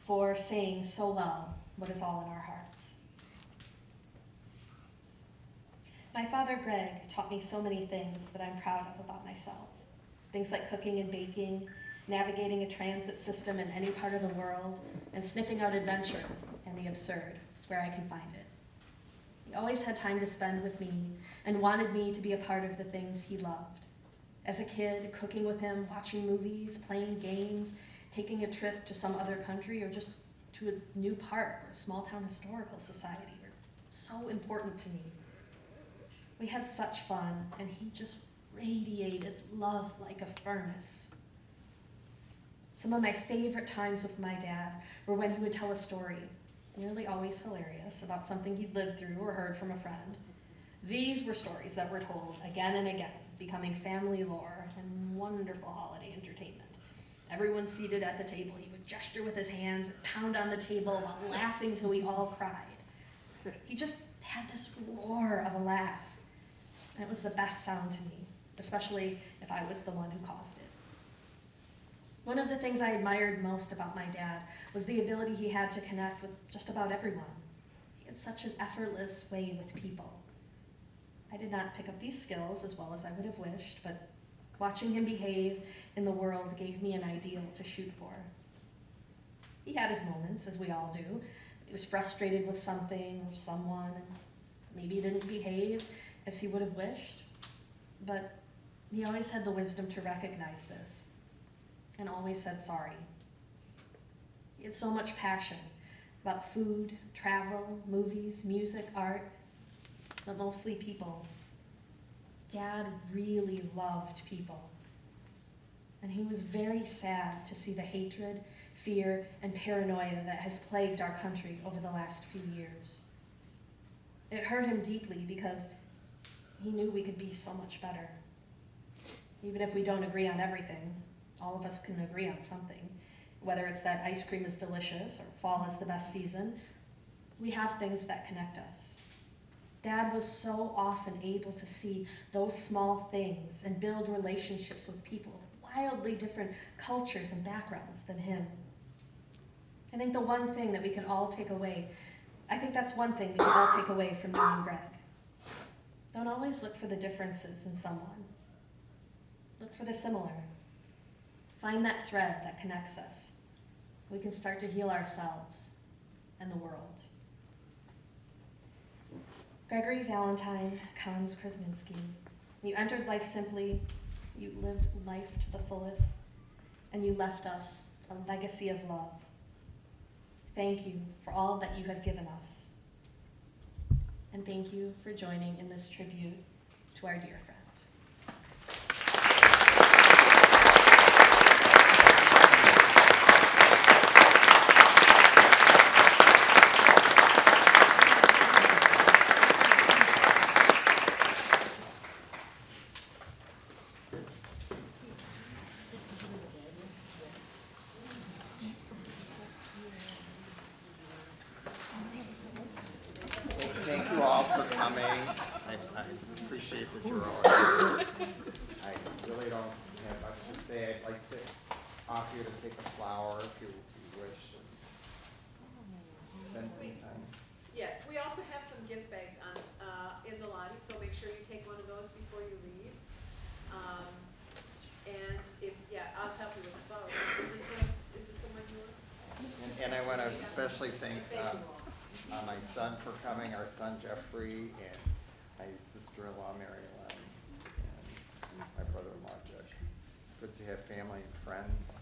for saying so well what is all in our hearts. My father, Greg, taught me so many things that I'm proud of about myself. Things like cooking and baking, navigating a transit system in any part of the world, and sniffing out adventure and the absurd where I can find it. He always had time to spend with me and wanted me to be a part of the things he loved. As a kid, cooking with him, watching movies, playing games, taking a trip to some other country, or just to a new park or a small town historical society were so important to me. We had such fun, and he just radiated love like a furnace. Some of my favorite times with my dad were when he would tell a story, nearly always hilarious, about something he'd lived through or heard from a friend. These were stories that were told again and again, becoming family lore and wonderful holiday entertainment. Everyone seated at the table, he would gesture with his hands and pound on the table while laughing till we all cried. He just had this roar of a laugh, and it was the best sound to me, especially if I was the one who caused it. One of the things I admired most about my dad was the ability he had to connect with just about everyone. He had such an effortless way with people. I did not pick up these skills as well as I would have wished, but watching him behave in the world gave me an ideal to shoot for. He had his moments, as we all do. He was frustrated with something or someone, and maybe didn't behave as he would have wished, but he always had the wisdom to recognize this and always said sorry. He had so much passion about food, travel, movies, music, art, but mostly people. Dad really loved people. And he was very sad to see the hatred, fear, and paranoia that has plagued our country over the last few years. It hurt him deeply because he knew we could be so much better. Even if we don't agree on everything, all of us can agree on something. Whether it's that ice cream is delicious or fall is the best season, we have things that connect us. Dad was so often able to see those small things and build relationships with people with wildly different cultures and backgrounds than him. I think that's one thing we can all take away from knowing Greg. Don't always look for the differences in someone. Look for the similar. Find that thread that connects us. We can start to heal ourselves and the world. Gregory Valentine Konz-Krzyminski, you entered life simply, you lived life to the fullest, and you left us a legacy of love. Thank you for all that you have given us. And thank you for joining in this tribute to our dear friend. Thank you all for coming. I appreciate that you're all here. I really don't have much to say. I'd like to offer you to take a flower if you wish. And spend some time. Yes, we also have some gift bags on, in the lobby, so make sure you take one of those before you leave. And I'll help you with the photo. Is this the one you want? And I want to especially thank my son for coming, our son Jeffrey, and my sister-in-law Mary Ellen, and my brother-in-law Judge. It's good to have family and friends.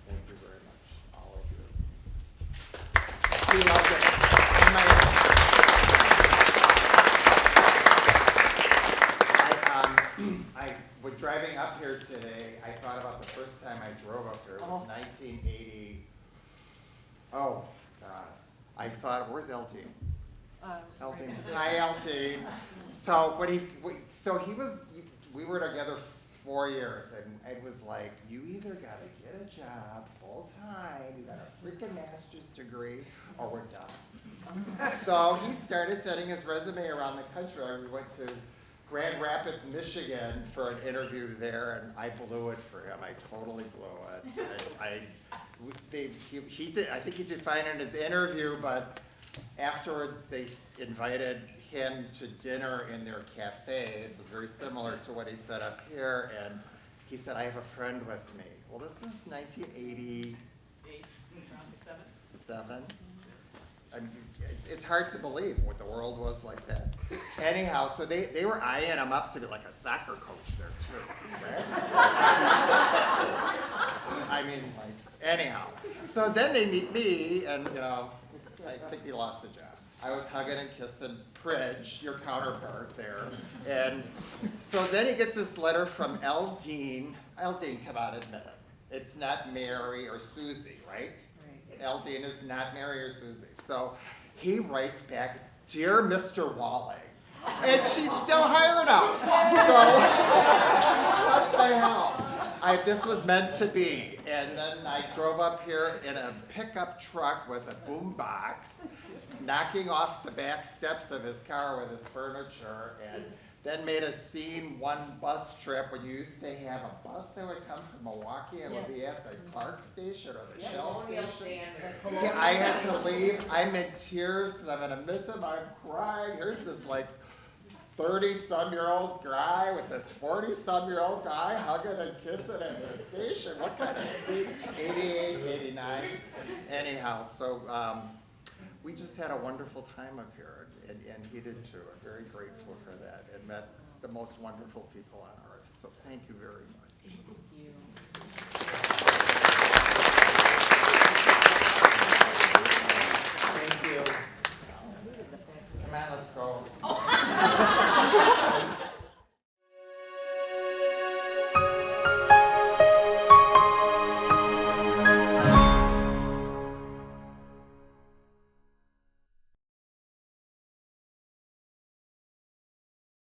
Thank you very much, all of you. We love it. I was driving up here today. I thought about the first time I drove up here. It was 1980. Oh, God. I thought, where's Eldine? Eldine. Hi, Eldine. So we were together 4 years, and it was like, you either gotta get a job full time, you got a freaking master's degree, or we're done. So he started sending his resume around the country. We went to Grand Rapids, Michigan for an interview there, and I blew it for him. I totally blew it. He did. I think he did fine in his interview, but afterwards they invited him to dinner in their cafe. It was very similar to what he said up here, and he said, "I have a friend with me." Well, this is 1988, 7. I mean, it's hard to believe what the world was like that. Anyhow, so they were eyeing him up to be like a soccer coach there too. Right? I mean, anyhow. So then they meet me, and I think he lost a job. I was hugging and kissing Pridge, your counterpart there. And so then he gets this letter from Eldine. Eldine, come on, admit it. It's not Mary or Susie, right? Eldine is not Mary or Susie. So he writes back, "Dear Mr. Walling," and she's still hiring him. So what the hell? This was meant to be. And then I drove up here in a pickup truck with a boom box, knocking off the back steps of his car with his furniture, and then made a scene one bus trip when you used to have a bus that would come from Milwaukee and would be at the Clark station or the Shell Colonial station. Standard. Yeah, I had to leave. I'm in tears because I'm gonna miss him. I'm crying. Here's this like 30-some-year-old guy with this 40-some-year-old guy hugging and kissing at the station. What kind of scene? 88, 89. Anyhow, so we just had a wonderful time up here, and he did too. I'm very grateful for that, and met the most wonderful people on earth. So thank you very much. Thank you.